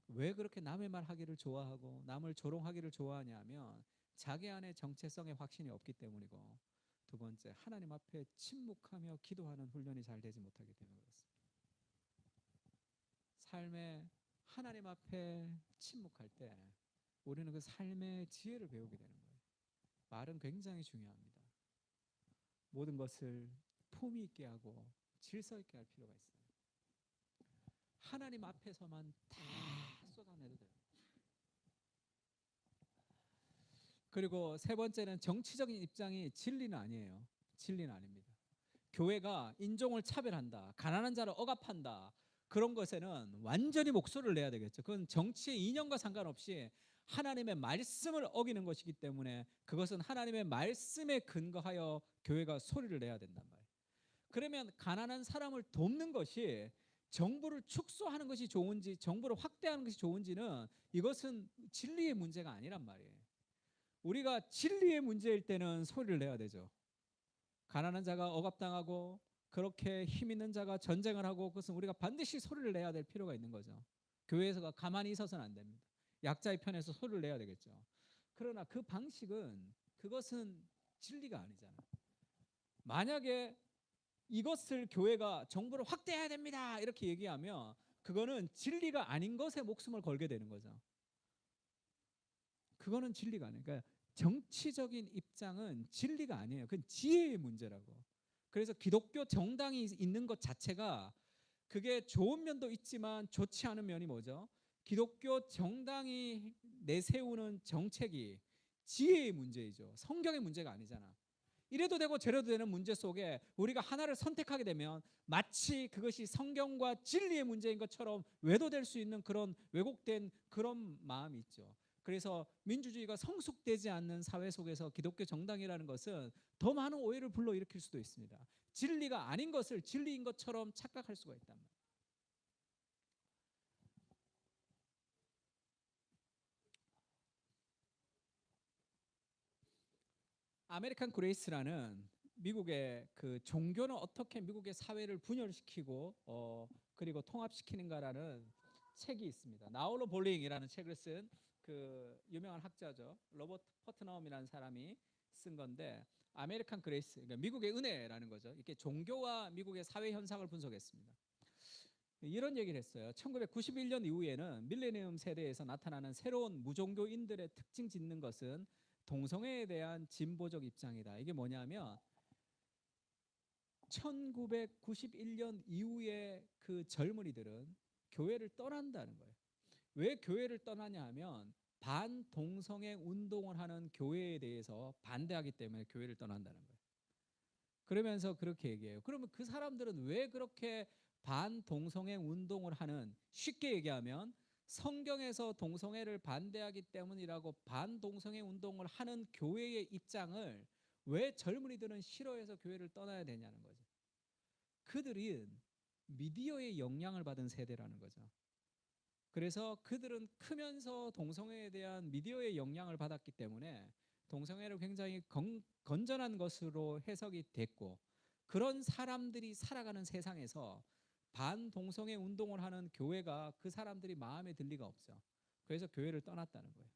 왜 그렇게 남의 말하기를 좋아하고 남을 조롱하기를 좋아하냐면 자기 안에 정체성의 확신이 없기 때문이고 두 번째 하나님 앞에 침묵하며 기도하는 훈련이 잘 되지 못하기 때문에 그렇습니다. 삶에 하나님 앞에 침묵할 때 우리는 그 삶의 지혜를 배우게 되는 거예요. 말은 굉장히 중요합니다. 모든 것을 품위 있게 하고 질서 있게 할 필요가 있어요. 하나님 앞에서만 다 쏟아내도 돼요. 그리고 세 번째는 정치적인 입장이 진리는 아니에요. 진리는 아닙니다. 교회가 인종을 차별한다, 가난한 자를 억압한다, 그런 것에는 완전히 목소리를 내야 되겠죠. 그건 정치의 이념과 상관없이 하나님의 말씀을 어기는 것이기 때문에 그것은 하나님의 말씀에 근거하여 교회가 소리를 내야 된단 말이에요. 그러면 가난한 사람을 돕는 것이 정부를 축소하는 것이 좋은지 정부를 확대하는 것이 좋은지는 이것은 진리의 문제가 아니란 말이에요. 우리가 진리의 문제일 때는 소리를 내야 되죠. 가난한 자가 억압당하고 그렇게 힘 있는 자가 전쟁을 하고 그것은 우리가 반드시 소리를 내야 될 필요가 있는 거죠. 교회에서가 가만히 있어서는 안 됩니다. 약자의 편에서 소리를 내야 되겠죠. 그러나 그 방식은 그것은 진리가 아니잖아. 만약에 이것을 교회가 정부를 확대해야 됩니다 이렇게 얘기하면 그거는 진리가 아닌 것에 목숨을 걸게 되는 거죠. 그거는 진리가 아니에요. 그러니까 정치적인 입장은 진리가 아니에요. 그건 지혜의 문제라고. 그래서 기독교 정당이 있는 것 자체가 그게 좋은 면도 있지만 좋지 않은 면이 뭐죠? 기독교 정당이 내세우는 정책이 지혜의 문제이죠. 성경의 문제가 아니잖아. 이래도 되고 저래도 되는 문제 속에 우리가 하나를 선택하게 되면 마치 그것이 성경과 진리의 문제인 것처럼 외도될 수 있는 그런 왜곡된 그런 마음이 있죠. 그래서 민주주의가 성숙되지 않는 사회 속에서 기독교 정당이라는 것은 더 많은 오해를 불러일으킬 수도 있습니다. 진리가 아닌 것을 진리인 것처럼 착각할 수가 있단 말이에요. 아메리칸 그레이스라는 미국의 그 종교는 어떻게 미국의 사회를 분열시키고 그리고 통합시키는가라는 책이 있습니다. 나홀로 볼링이라는 책을 쓴 그 유명한 학자죠. 로버트 퍼트넘이라는 사람이 쓴 건데 아메리칸 그레이스, 그러니까 미국의 은혜라는 거죠. 이렇게 종교와 미국의 사회 현상을 분석했습니다. 이런 얘기를 했어요. 1991년 이후에는 밀레니엄 세대에서 나타나는 새로운 무종교인들의 특징 짓는 것은 동성애에 대한 진보적 입장이다. 이게 뭐냐면 1991년 이후에 그 젊은이들은 교회를 떠난다는 거예요. 왜 교회를 떠나냐 하면 반동성애 운동을 하는 교회에 대해서 반대하기 때문에 교회를 떠난다는 거예요. 그러면서 그렇게 얘기해요. 그러면 그 사람들은 왜 그렇게 반동성애 운동을 하는, 쉽게 얘기하면 성경에서 동성애를 반대하기 때문이라고 반동성애 운동을 하는 교회의 입장을 왜 젊은이들은 싫어해서 교회를 떠나야 되냐는 거죠. 그들은 미디어의 영향을 받은 세대라는 거죠. 그래서 그들은 크면서 동성애에 대한 미디어의 영향을 받았기 때문에 동성애를 굉장히 건전한 것으로 해석이 됐고, 그런 사람들이 살아가는 세상에서 반동성애 운동을 하는 교회가 그 사람들이 마음에 들 리가 없죠. 그래서 교회를 떠났다는 거예요.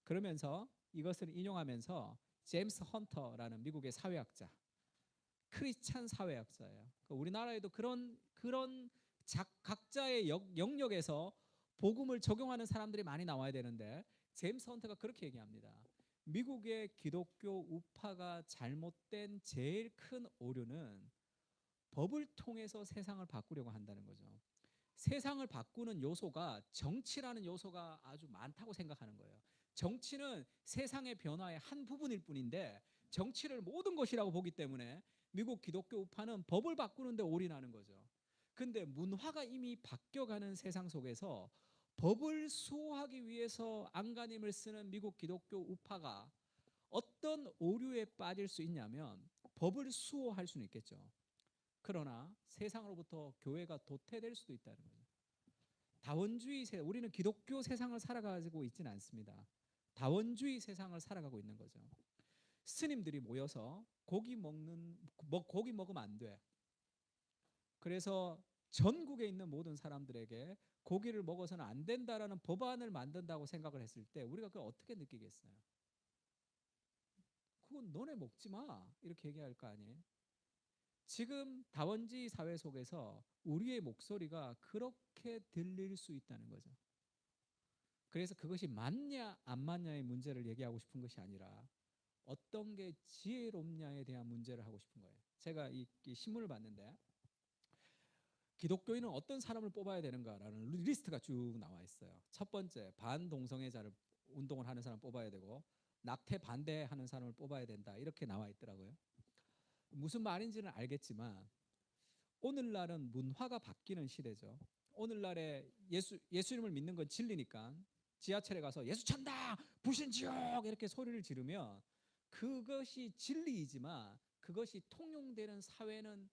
그러면서 이것을 인용하면서 제임스 헌터라는 미국의 사회학자, 크리스찬 사회학자예요. 우리나라에도 그런 각자의 영역에서 복음을 적용하는 사람들이 많이 나와야 되는데, 제임스 헌터가 그렇게 얘기합니다. 미국의 기독교 우파가 잘못된 제일 큰 오류는 법을 통해서 세상을 바꾸려고 한다는 거죠. 세상을 바꾸는 요소가 정치라는 요소가 아주 많다고 생각하는 거예요. 정치는 세상의 변화의 한 부분일 뿐인데 정치를 모든 것이라고 보기 때문에 미국 기독교 우파는 법을 바꾸는데 올인하는 거죠. 근데 문화가 이미 바뀌어가는 세상 속에서 법을 수호하기 위해서 안간힘을 쓰는 미국 기독교 우파가 어떤 오류에 빠질 수 있냐면, 법을 수호할 수는 있겠죠. 그러나 세상으로부터 교회가 도태될 수도 있다는 거죠. 다원주의 우리는 기독교 세상을 살아가고 있지는 않습니다. 다원주의 세상을 살아가고 있는 거죠. 스님들이 모여서 고기 먹으면 안 돼. 그래서 전국에 있는 모든 사람들에게 고기를 먹어서는 안 된다라는 법안을 만든다고 생각을 했을 때 우리가 그걸 어떻게 느끼겠어요? 그건 너네 먹지 마, 이렇게 얘기할 거 아니에요? 지금 다원주의 사회 속에서 우리의 목소리가 그렇게 들릴 수 있다는 거죠. 그래서 그것이 맞냐 안 맞냐의 문제를 얘기하고 싶은 것이 아니라 어떤 게 지혜롭냐에 대한 문제를 하고 싶은 거예요. 제가 이 신문을 봤는데 기독교인은 어떤 사람을 뽑아야 되는가라는 리스트가 쭉 나와 있어요. 첫 번째, 반동성애자를 운동을 하는 사람 뽑아야 되고, 낙태 반대하는 사람을 뽑아야 된다, 이렇게 나와 있더라고요. 무슨 말인지는 알겠지만 오늘날은 문화가 바뀌는 시대죠. 오늘날에 예수님을 믿는 건 진리니까 지하철에 가서 예수 찬다, 불신지옥 이렇게 소리를 지르면 그것이 진리이지만 그것이 통용되는 사회는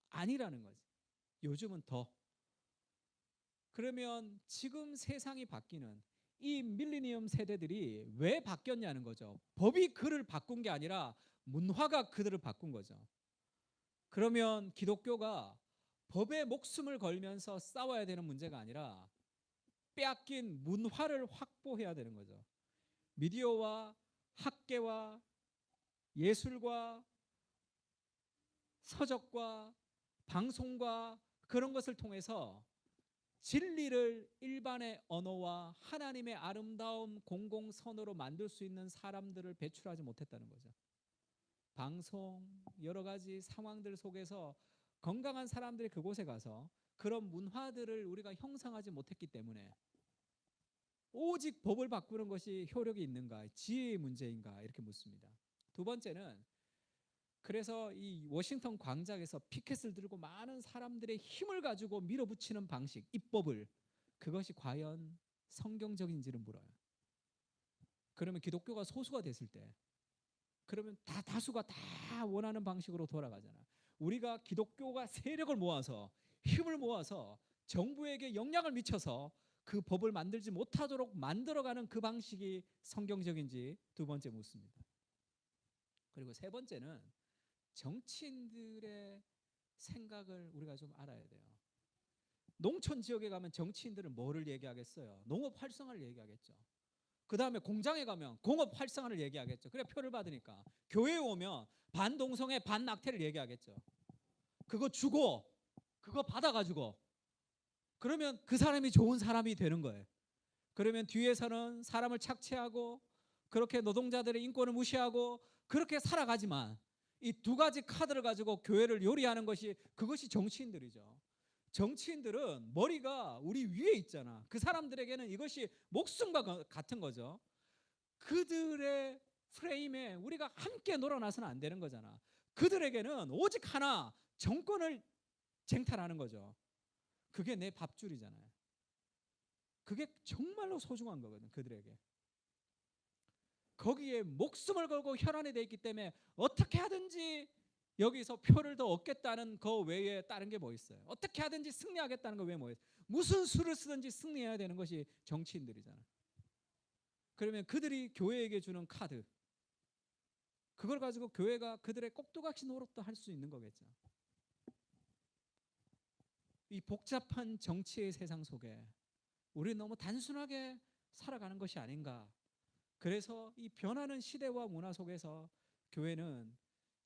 아니라는 거지. 요즘은 더. 그러면 지금 세상이 바뀌는 이 밀레니엄 세대들이 왜 바뀌었냐는 거죠. 법이 그를 바꾼 게 아니라 문화가 그들을 바꾼 거죠. 그러면 기독교가 법에 목숨을 걸면서 싸워야 되는 문제가 아니라 빼앗긴 문화를 확보해야 되는 거죠. 미디어와 학계와 예술과 서적과 방송과 그런 것을 통해서 진리를 일반의 언어와 하나님의 아름다운 공공선으로 만들 수 있는 사람들을 배출하지 못했다는 거죠. 방송, 여러 가지 상황들 속에서 건강한 사람들이 그곳에 가서 그런 문화들을 우리가 형성하지 못했기 때문에 오직 법을 바꾸는 것이 효력이 있는가, 지혜의 문제인가, 이렇게 묻습니다. 두 번째는, 그래서 이 워싱턴 광장에서 피켓을 들고 많은 사람들의 힘을 가지고 밀어붙이는 방식, 입법을, 그것이 과연 성경적인지를 물어요. 그러면 기독교가 소수가 됐을 때, 그러면 다수가 다 원하는 방식으로 돌아가잖아. 우리가 기독교가 세력을 모아서 힘을 모아서 정부에게 영향을 미쳐서 그 법을 만들지 못하도록 만들어가는 그 방식이 성경적인지 두 번째 묻습니다. 그리고 세 번째는 정치인들의 생각을 우리가 좀 알아야 돼요. 농촌 지역에 가면 정치인들은 뭐를 얘기하겠어요? 농업 활성화를 얘기하겠죠. 그 다음에 공장에 가면 공업 활성화를 얘기하겠죠. 그래 표를 받으니까. 교회에 오면 반동성애 반낙태를 얘기하겠죠. 그거 주고 그거 받아가지고 그러면 그 사람이 좋은 사람이 되는 거예요. 그러면 뒤에서는 사람을 착취하고 그렇게 노동자들의 인권을 무시하고 그렇게 살아가지만 이 두 가지 카드를 가지고 교회를 요리하는 것이 그것이 정치인들이죠. 정치인들은 머리가 우리 위에 있잖아. 그 사람들에게는 이것이 목숨과 같은 거죠. 그들의 프레임에 우리가 함께 놀아나서는 안 되는 거잖아. 그들에게는 오직 하나 정권을 쟁탈하는 거죠. 그게 내 밥줄이잖아요. 그게 정말로 소중한 거거든 그들에게. 거기에 목숨을 걸고 혈안이 돼 있기 때문에 어떻게 하든지 여기서 표를 더 얻겠다는 그 외에 다른 게 뭐 있어요? 어떻게 하든지 승리하겠다는 거 외에 뭐 있어요? 무슨 수를 쓰든지 승리해야 되는 것이 정치인들이잖아. 그러면 그들이 교회에게 주는 카드 그걸 가지고 교회가 그들의 꼭두각시 노릇도 할 수 있는 거겠죠. 이 복잡한 정치의 세상 속에 우리 너무 단순하게 살아가는 것이 아닌가. 그래서 이 변하는 시대와 문화 속에서 교회는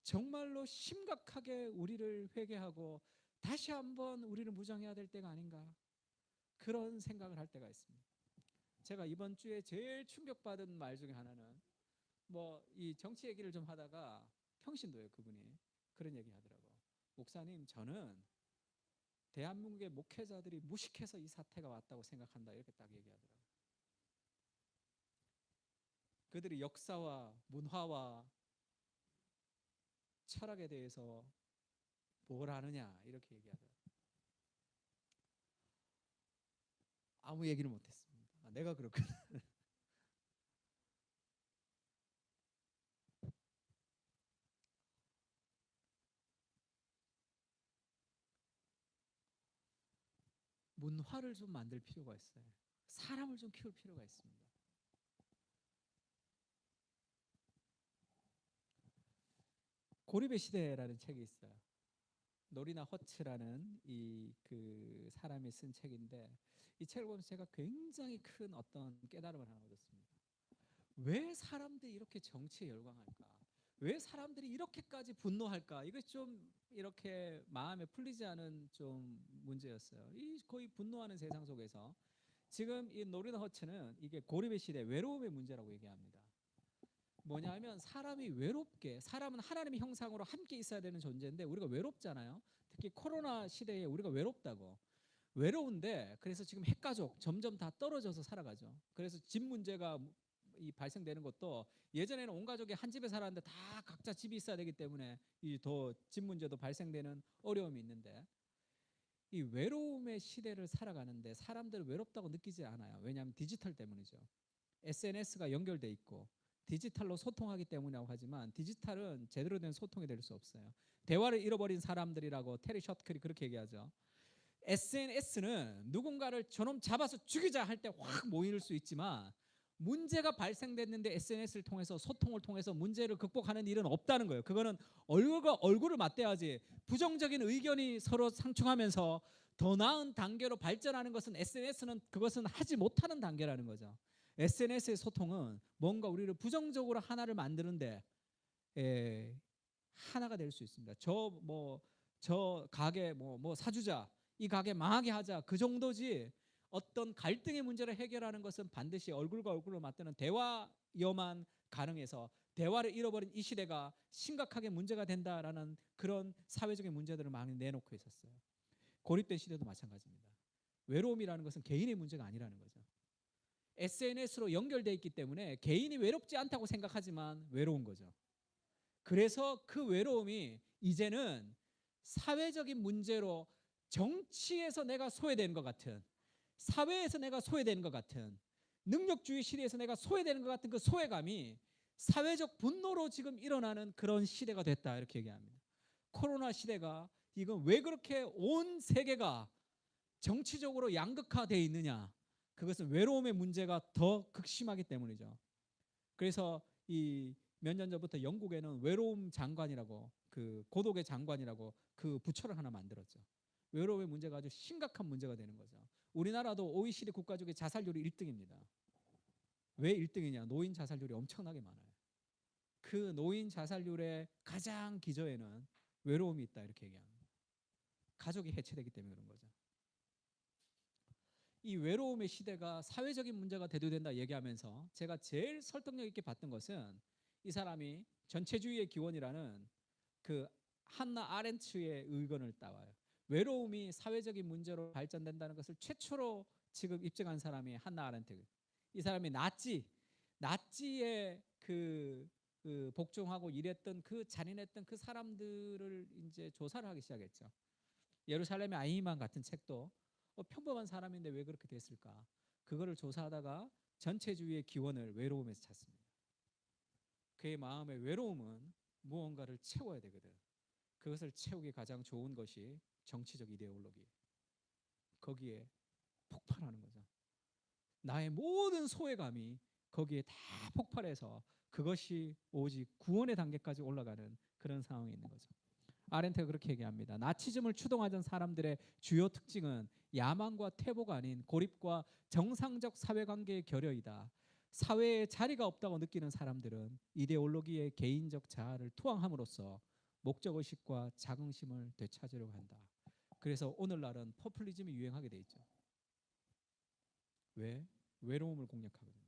정말로 심각하게 우리를 회개하고 다시 한번 우리를 무장해야 될 때가 아닌가 그런 생각을 할 때가 있습니다. 제가 이번 주에 제일 충격받은 말 중에 하나는 뭐 이 정치 얘기를 좀 하다가 평신도예요. 그분이 그런 얘기 하더라고. 목사님 저는 대한민국의 목회자들이 무식해서 이 사태가 왔다고 생각한다 이렇게 딱 얘기하더라고. 그들이 역사와 문화와 철학에 대해서 뭘 아느냐 이렇게 얘기하더라고. 아무 얘기를 못했습니다. 내가 그렇거든. 문화를 좀 만들 필요가 있어요. 사람을 좀 키울 필요가 있습니다. 고립의 시대라는 책이 있어요. 노리나 허츠라는 이 그 사람이 쓴 책인데 이 책을 보면서 제가 굉장히 큰 어떤 깨달음을 하나 얻었습니다. 왜 사람들이 이렇게 정치에 열광할까? 왜 사람들이 이렇게까지 분노할까? 이것이 좀 이렇게 마음에 풀리지 않은 좀 문제였어요. 이 거의 분노하는 세상 속에서 지금 이 노리나 허츠는 이게 고립의 시대, 외로움의 문제라고 얘기합니다. 뭐냐면 사람이 외롭게 사람은 하나님의 형상으로 함께 있어야 되는 존재인데 우리가 외롭잖아요. 특히 코로나 시대에 우리가 외롭다고. 외로운데 그래서 지금 핵가족 점점 다 떨어져서 살아가죠. 그래서 집 문제가 이 발생되는 것도 예전에는 온 가족이 한 집에 살았는데 다 각자 집이 있어야 되기 때문에 이 더 집 문제도 발생되는 어려움이 있는데 이 외로움의 시대를 살아가는데 사람들은 외롭다고 느끼지 않아요. 왜냐하면 디지털 때문이죠. SNS가 연결돼 있고 디지털로 소통하기 때문이라고 하지만 디지털은 제대로 된 소통이 될 수 없어요. 대화를 잃어버린 사람들이라고 테리 셔트클이 그렇게 얘기하죠. SNS는 누군가를 저놈 잡아서 죽이자 할 때 확 모일 수 있지만 문제가 발생됐는데 SNS를 통해서 소통을 통해서 문제를 극복하는 일은 없다는 거예요. 그거는 얼굴과 얼굴을 맞대야지 부정적인 의견이 서로 상충하면서 더 나은 단계로 발전하는 것은 SNS는 그것은 하지 못하는 단계라는 거죠. SNS의 소통은 뭔가 우리를 부정적으로 하나를 만드는데 하나가 될 수 있습니다. 저 가게 뭐 사주자 이 가게 망하게 하자 그 정도지 어떤 갈등의 문제를 해결하는 것은 반드시 얼굴과 얼굴로 맞대는 대화여만 가능해서 대화를 잃어버린 이 시대가 심각하게 문제가 된다라는 그런 사회적인 문제들을 많이 내놓고 있었어요. 고립된 시대도 마찬가지입니다. 외로움이라는 것은 개인의 문제가 아니라는 거죠. SNS로 연결되어 있기 때문에 개인이 외롭지 않다고 생각하지만 외로운 거죠. 그래서 그 외로움이 이제는 사회적인 문제로 정치에서 내가 소외되는 것 같은 사회에서 내가 소외되는 것 같은 능력주의 시대에서 내가 소외되는 것 같은 그 소외감이 사회적 분노로 지금 일어나는 그런 시대가 됐다 이렇게 얘기합니다. 코로나 시대가 이건 왜 그렇게 온 세계가 정치적으로 양극화되어 있느냐 그것은 외로움의 문제가 더 극심하기 때문이죠. 그래서 이 몇 년 전부터 영국에는 외로움 장관이라고 그 고독의 장관이라고 그 부처를 하나 만들었죠. 외로움의 문제가 아주 심각한 문제가 되는 거죠. 우리나라도 OECD 국가 중에 자살률이 1등입니다. 왜 1등이냐? 노인 자살률이 엄청나게 많아요. 그 노인 자살률의 가장 기저에는 외로움이 있다 이렇게 얘기합니다. 가족이 해체되기 때문에 그런 거죠. 이 외로움의 시대가 사회적인 문제가 대두된다 얘기하면서 제가 제일 설득력 있게 봤던 것은 이 사람이 전체주의의 기원이라는 그 한나 아렌츠의 의견을 따와요. 외로움이 사회적인 문제로 발전된다는 것을 최초로 지금 입증한 사람이 한나 아렌트. 이 사람이 나치의 복종하고 일했던 그 잔인했던 그 사람들을 이제 조사를 하기 시작했죠. 예루살렘의 아이만 같은 책도 평범한 사람인데 왜 그렇게 됐을까? 그거를 조사하다가 전체주의의 기원을 외로움에서 찾습니다. 그의 마음의 외로움은 무언가를 채워야 되거든. 그것을 채우기 가장 좋은 것이 정치적 이데올로기. 거기에 폭발하는 거죠. 나의 모든 소외감이 거기에 다 폭발해서 그것이 오직 구원의 단계까지 올라가는 그런 상황이 있는 거죠. 아렌트가 그렇게 얘기합니다. 나치즘을 추동하던 사람들의 주요 특징은 야망과 퇴보가 아닌 고립과 정상적 사회관계의 결여이다. 사회에 자리가 없다고 느끼는 사람들은 이데올로기의 개인적 자아를 투항함으로써 목적의식과 자긍심을 되찾으려고 한다. 그래서 오늘날은 포퓰리즘이 유행하게 돼 있죠. 왜? 외로움을 공략하거든요.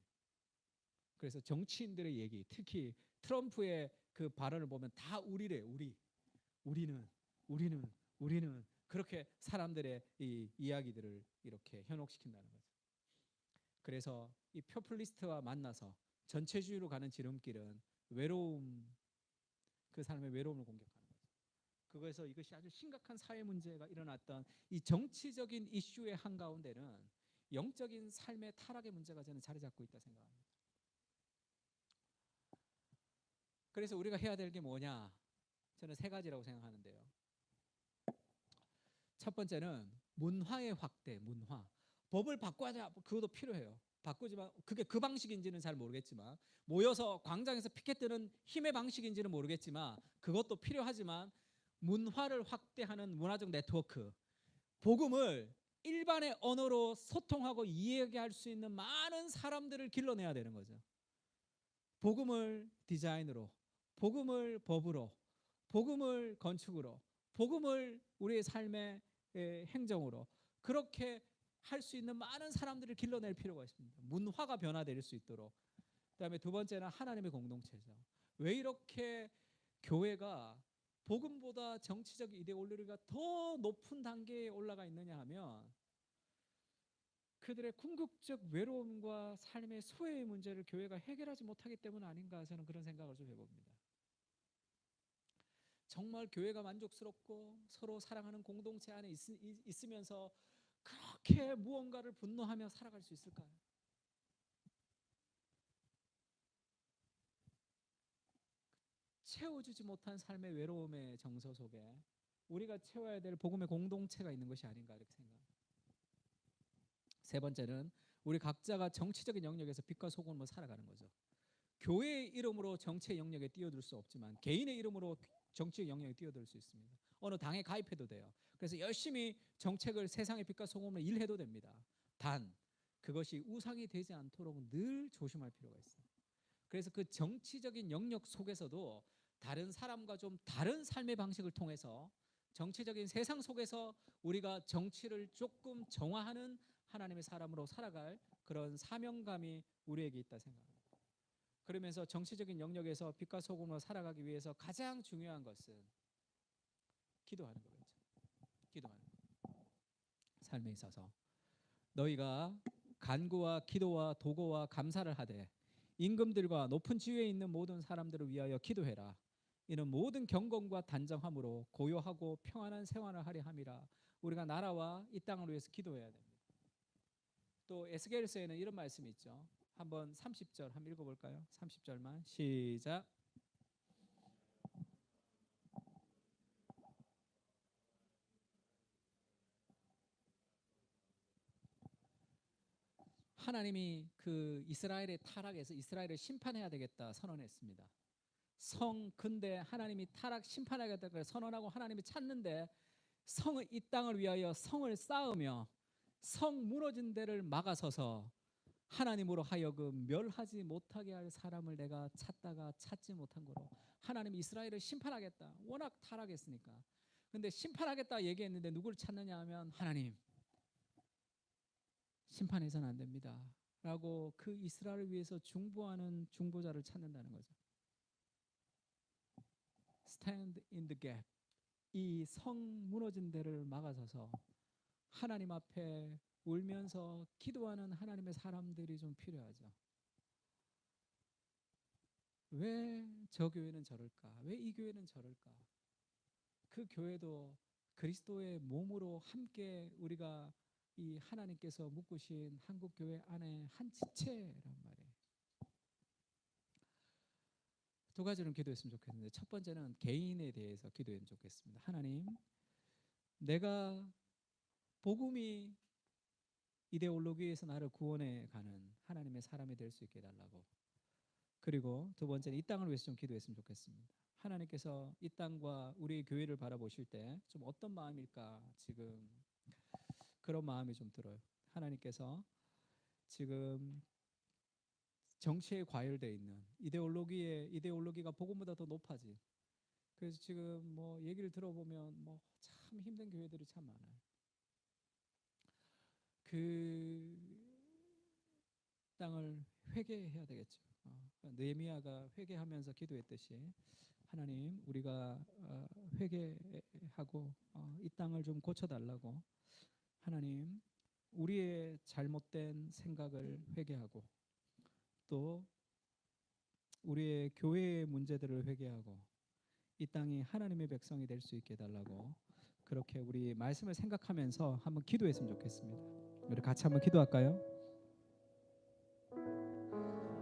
그래서 정치인들의 얘기, 특히 트럼프의 그 발언을 보면 다 우리래, 우리는 우리는 우리는 그렇게 사람들의 이 이야기들을 이렇게 현혹시킨다는 거죠. 그래서 이 포퓰리스트와 만나서 전체주의로 가는 지름길은 외로움, 그 사람의 외로움을 공격하는 거죠. 그거에서 이것이 아주 심각한 사회 문제가 일어났던 이 정치적인 이슈의 한가운데는 영적인 삶의 타락의 문제가 저는 자리 잡고 있다 생각합니다. 그래서 우리가 해야 될 게 뭐냐? 저는 세 가지라고 생각하는데요. 첫 번째는 문화의 확대, 문화. 법을 바꿔야 그것도 필요해요. 바꾸지만 그게 그 방식인지는 잘 모르겠지만 모여서 광장에서 피켓뜨는 힘의 방식인지는 모르겠지만 그것도 필요하지만 문화를 확대하는 문화적 네트워크, 복음을 일반의 언어로 소통하고 이해할 수 있는 많은 사람들을 길러내야 되는 거죠. 복음을 디자인으로, 복음을 법으로, 복음을 건축으로, 복음을 우리의 삶의 행정으로 그렇게 할 수 있는 많은 사람들을 길러낼 필요가 있습니다. 문화가 변화될 수 있도록. 그다음에 두 번째는 하나님의 공동체죠. 왜 이렇게 교회가 복음보다 정치적 이데올로기가 더 높은 단계에 올라가 있느냐 하면 그들의 궁극적 외로움과 삶의 소외의 문제를 교회가 해결하지 못하기 때문 아닌가 저는 그런 생각을 좀 해봅니다. 정말 교회가 만족스럽고 서로 사랑하는 공동체 안에 있으면서 그렇게 무언가를 분노하며 살아갈 수 있을까요? 채워주지 못한 삶의 외로움의 정서 속에 우리가 채워야 될 복음의 공동체가 있는 것이 아닌가 이렇게 생각합니다. 세 번째는 우리 각자가 정치적인 영역에서 빛과 소금으로 살아가는 거죠. 교회의 이름으로 정치의 영역에 뛰어들 수 없지만 개인의 이름으로 정치의 영역에 뛰어들 수 있습니다. 어느 당에 가입해도 돼요. 그래서 열심히 정책을 세상의 빛과 소금으로 일해도 됩니다. 단 그것이 우상이 되지 않도록 늘 조심할 필요가 있어요. 그래서 그 정치적인 영역 속에서도 다른 사람과 좀 다른 삶의 방식을 통해서 정치적인 세상 속에서 우리가 정치를 조금 정화하는 하나님의 사람으로 살아갈 그런 사명감이 우리에게 있다 생각합니다. 그러면서 정치적인 영역에서 빛과 소금으로 살아가기 위해서 가장 중요한 것은 기도하는 거겠죠. 기도하는 거. 삶에 있어서 너희가 간구와 기도와 도고와 감사를 하되 임금들과 높은 지위에 있는 모든 사람들을 위하여 기도해라. 이는 모든 경건과 단정함으로 고요하고 평안한 생활을 하려 함이라. 우리가 나라와 이 땅을 위해서 기도해야 됩니다. 또 에스겔서에는 이런 말씀이 있죠. 한번 30절 한번 읽어볼까요? 30절만 시작. 하나님이 그 이스라엘의 타락에서 이스라엘을 심판해야 되겠다 선언했습니다. 근데 하나님이 타락 심판하겠다 선언하고 하나님이 찾는데 이 땅을 위하여 성을 쌓으며 성 무너진 데를 막아서서 하나님으로 하여금 멸하지 못하게 할 사람을 내가 찾다가 찾지 못한 거로 하나님이 이스라엘을 심판하겠다. 워낙 타락했으니까. 근데 심판하겠다 얘기했는데 누구를 찾느냐 하면 하나님, 심판해서는 안 됩니다 라고 그 이스라엘을 위해서 중보하는 중보자를 찾는다는 거죠. Stand in the gap. 이 성 무너진 데를 막아서서 하나님 앞에 울면서 기도하는 하나님의 사람들이 좀 필요하죠. 왜 저 교회는 저럴까? 왜 이 교회는 저럴까? 그 교회도 그리스도의 몸으로 함께 우리가 이 하나님께서 묶으신 한국교회 안에 한 지체란 말이에요. 두 가지는 기도했으면 좋겠는데, 첫 번째는 개인에 대해서 기도했으면 좋겠습니다. 하나님, 내가 복음이 이데올로기에서 나를 구원해 가는 하나님의 사람이 될 수 있게 해달라고. 그리고 두 번째는 이 땅을 위해서 좀 기도했으면 좋겠습니다. 하나님께서 이 땅과 우리 교회를 바라보실 때 좀 어떤 마음일까, 지금 그런 마음이 좀 들어요. 하나님께서 지금 정치에 과열되어 있는 이데올로기가 복음보다 더 높아진, 그래서 지금 뭐 얘기를 들어보면 뭐 참 힘든 교회들이 참 많아요. 그 땅을 회개해야 되겠죠. 느헤미야가 회개하면서 기도했듯이 하나님, 우리가 회개하고 이 땅을 좀 고쳐달라고. 하나님, 우리의 잘못된 생각을 회개하고 또 우리의 교회의 문제들을 회개하고 이 땅이 하나님의 백성이 될 수 있게 해달라고, 그렇게 우리 말씀을 생각하면서 한번 기도했으면 좋겠습니다. 우리 같이 한번 기도할까요?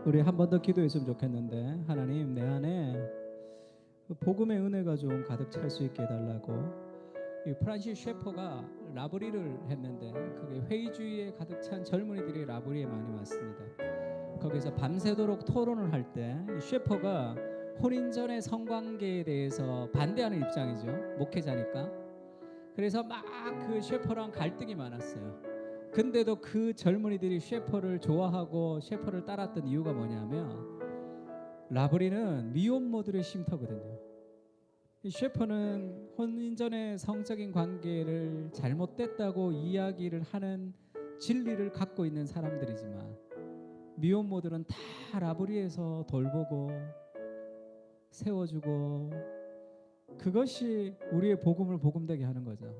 우리 한 번 더 기도했으면 좋겠는데, 하나님, 내 안에 복음의 은혜가 좀 가득 찰 수 있게 해달라고. 이 프란시스 셰퍼가 라브리를 했는데 그게 회의주의에 가득 찬 젊은이들이 라브리에 많이 왔습니다. 거기서 밤새도록 토론을 할 때 셰퍼가 혼인전의 성관계에 대해서 반대하는 입장이죠. 목회자니까. 그래서 막 그 셰퍼랑 갈등이 많았어요. 근데도 그 젊은이들이 셰퍼를 좋아하고 셰퍼를 따랐던 이유가 뭐냐면, 라브리는 미혼모들의 쉼터거든요. 이 셰퍼는 혼인 전의 성적인 관계를 잘못됐다고 이야기를 하는 진리를 갖고 있는 사람들이지만, 미혼모들은 다 라브리에서 돌보고 세워주고, 그것이 우리의 복음을 복음되게 하는 거죠.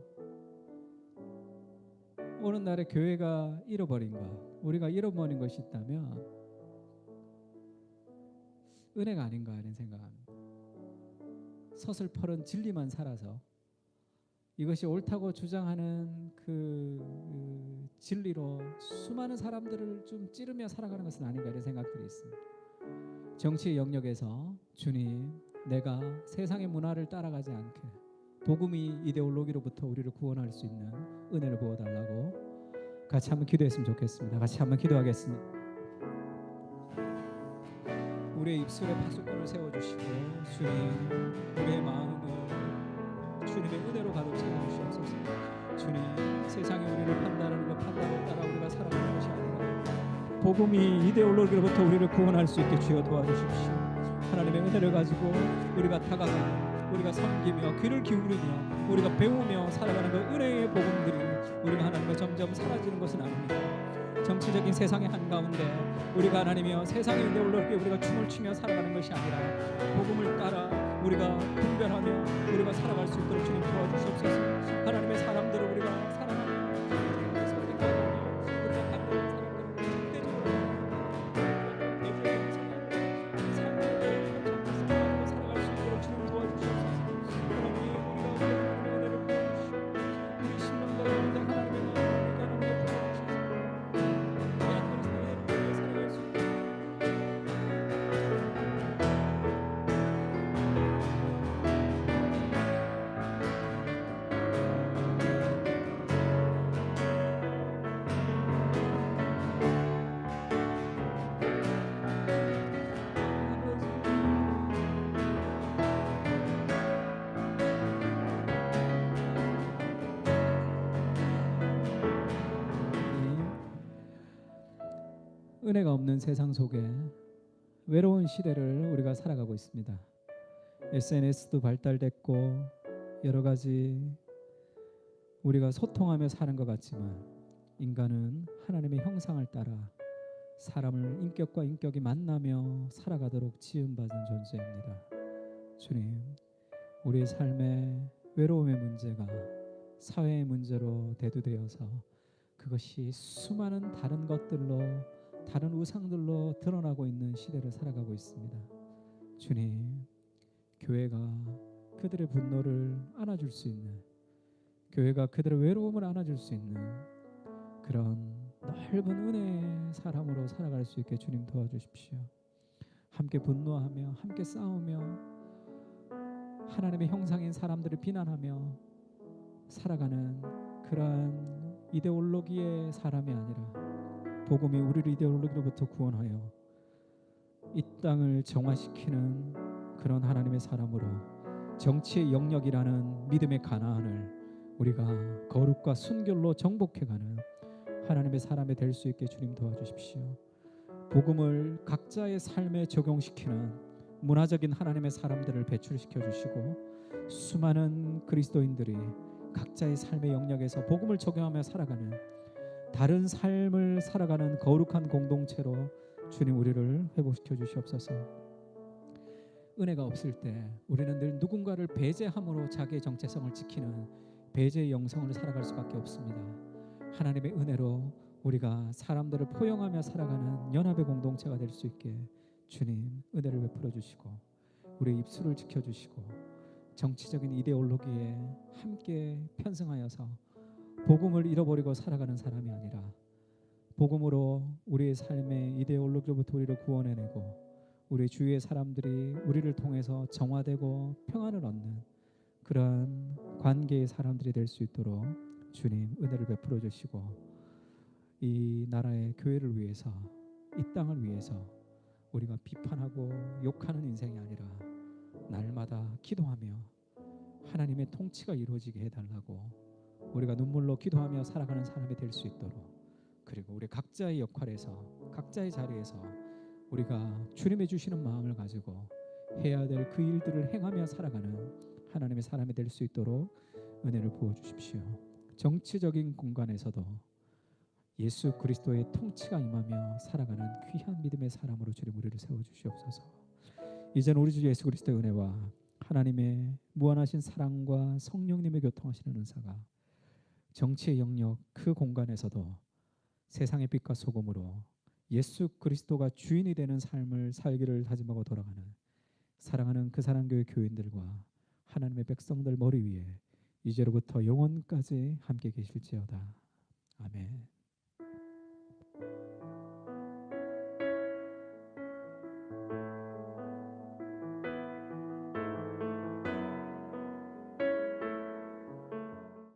오늘날의 교회가 잃어버린 것, 우리가 잃어버린 것이 있다면 은혜가 아닌가 하는 생각합니다. 서슬퍼런 진리만 살아서 이것이 옳다고 주장하는 그 진리로 수많은 사람들을 좀 찌르며 살아가는 것은 아닌가 이런 생각들이 있습니다. 정치의 영역에서 주님, 내가 세상의 문화를 따라가지 않게 복음이 이데올로기로부터 우리를 구원할 수 있는 은혜를 부어달라고 같이 한번 기도했으면 좋겠습니다. 같이 한번 기도하겠습니다. 우리의 입술에 파수꾼을 세워주시고, 주님, 우리의 마음을 주님의 은혜로 가득 채워주시옵소서. 주님, 세상이 우리를 판단하는 그 판단을 따라 우리가 살아가는 것이 아니라 복음이 이데올로기로부터 우리를 구원할 수 있게 주여 도와주십시오. 하나님의 은혜를 가지고 우리가 다가가는, 우리가 섬기며 귀를 기울이며 우리가 배우며 살아가는 그 은혜의 복음들이 우리가 하나님과 점점 사라지는 것은 아닙니다. 정치적인 세상의 한가운데 우리가 하나님이여 세상의 이데올로기에 우리가 춤을 추며 살아가는 것이 아니라 복음을 따라 우리가 분별하며 우리가 살아갈 수 있도록 주님 도와주시옵소서. 하나님의 사람들을 우리가 사랑하며 우리가 받는 은혜가 없는 세상 속에 외로운 시대를 우리가 살아가고 있습니다. SNS도 발달됐고 여러 가지 우리가 소통하며 사는 것 같지만 인간은 하나님의 형상을 따라 사람을 인격과 인격이 만나며 살아가도록 지음받은 존재입니다. 주님, 우리의 삶의 외로움의 문제가 사회의 문제로 대두되어서 그것이 수많은 다른 것들로, 다른 우상들로 드러나고 있는 시대를 살아가고 있습니다. 주님, 교회가 그들의 분노를 안아줄 수 있는, 교회가 그들의 외로움을 안아줄 수 있는 그런 넓은 은혜의 사람으로 살아갈 수 있게 주님 도와주십시오. 함께 분노하며 함께 싸우며 하나님의 형상인 사람들을 비난하며 살아가는 그러한 이데올로기의 사람이 아니라 복음이 우리를 이데올로기로부터 구원하여 이 땅을 정화시키는 그런 하나님의 사람으로 정치의 영역이라는 믿음의 가나안을 우리가 거룩과 순결로 정복해가는 하나님의 사람이 될 수 있게 주님 도와주십시오. 복음을 각자의 삶에 적용시키는 문화적인 하나님의 사람들을 배출시켜 주시고 수많은 그리스도인들이 각자의 삶의 영역에서 복음을 적용하며 살아가는 다른 삶을 살아가는 거룩한 공동체로 주님 우리를 회복시켜 주시옵소서. 은혜가 없을 때 우리는 늘 누군가를 배제함으로 자기의 정체성을 지키는 배제의 영성을 살아갈 수밖에 없습니다. 하나님의 은혜로 우리가 사람들을 포용하며 살아가는 연합의 공동체가 될 수 있게 주님 은혜를 베풀어 주시고 우리의 입술을 지켜주시고 정치적인 이데올로기에 함께 편승하여서 복음을 잃어버리고 살아가는 사람이 아니라 복음으로 우리의 삶의 이데올로기로부터 우리를 구원해내고 우리 주위의 사람들이 우리를 통해서 정화되고 평안을 얻는 그러한 관계의 사람들이 될 수 있도록 주님 은혜를 베풀어 주시고 이 나라의 교회를 위해서 이 땅을 위해서 우리가 비판하고 욕하는 인생이 아니라 날마다 기도하며 하나님의 통치가 이루어지게 해달라고 우리가 눈물로 기도하며 살아가는 사람이 될 수 있도록 그리고 우리 각자의 역할에서 각자의 자리에서 우리가 주님의 주시는 마음을 가지고 해야 될 그 일들을 행하며 살아가는 하나님의 사람이 될 수 있도록 은혜를 부어주십시오. 정치적인 공간에서도 예수 그리스도의 통치가 임하며 살아가는 귀한 믿음의 사람으로 주님 우리를 세워주시옵소서. 이제는 우리 주 예수 그리스도의 은혜와 하나님의 무한하신 사랑과 성령님의 교통하시는 은사가 정치의 영역 그 공간에서도 세상의 빛과 소금으로 예수 그리스도가 주인이 되는 삶을 살기를 다짐하고 돌아가는 사랑하는 그 사랑교회 교인들과 하나님의 백성들 머리 위에 이제로부터 영원까지 함께 계실지어다. 아멘.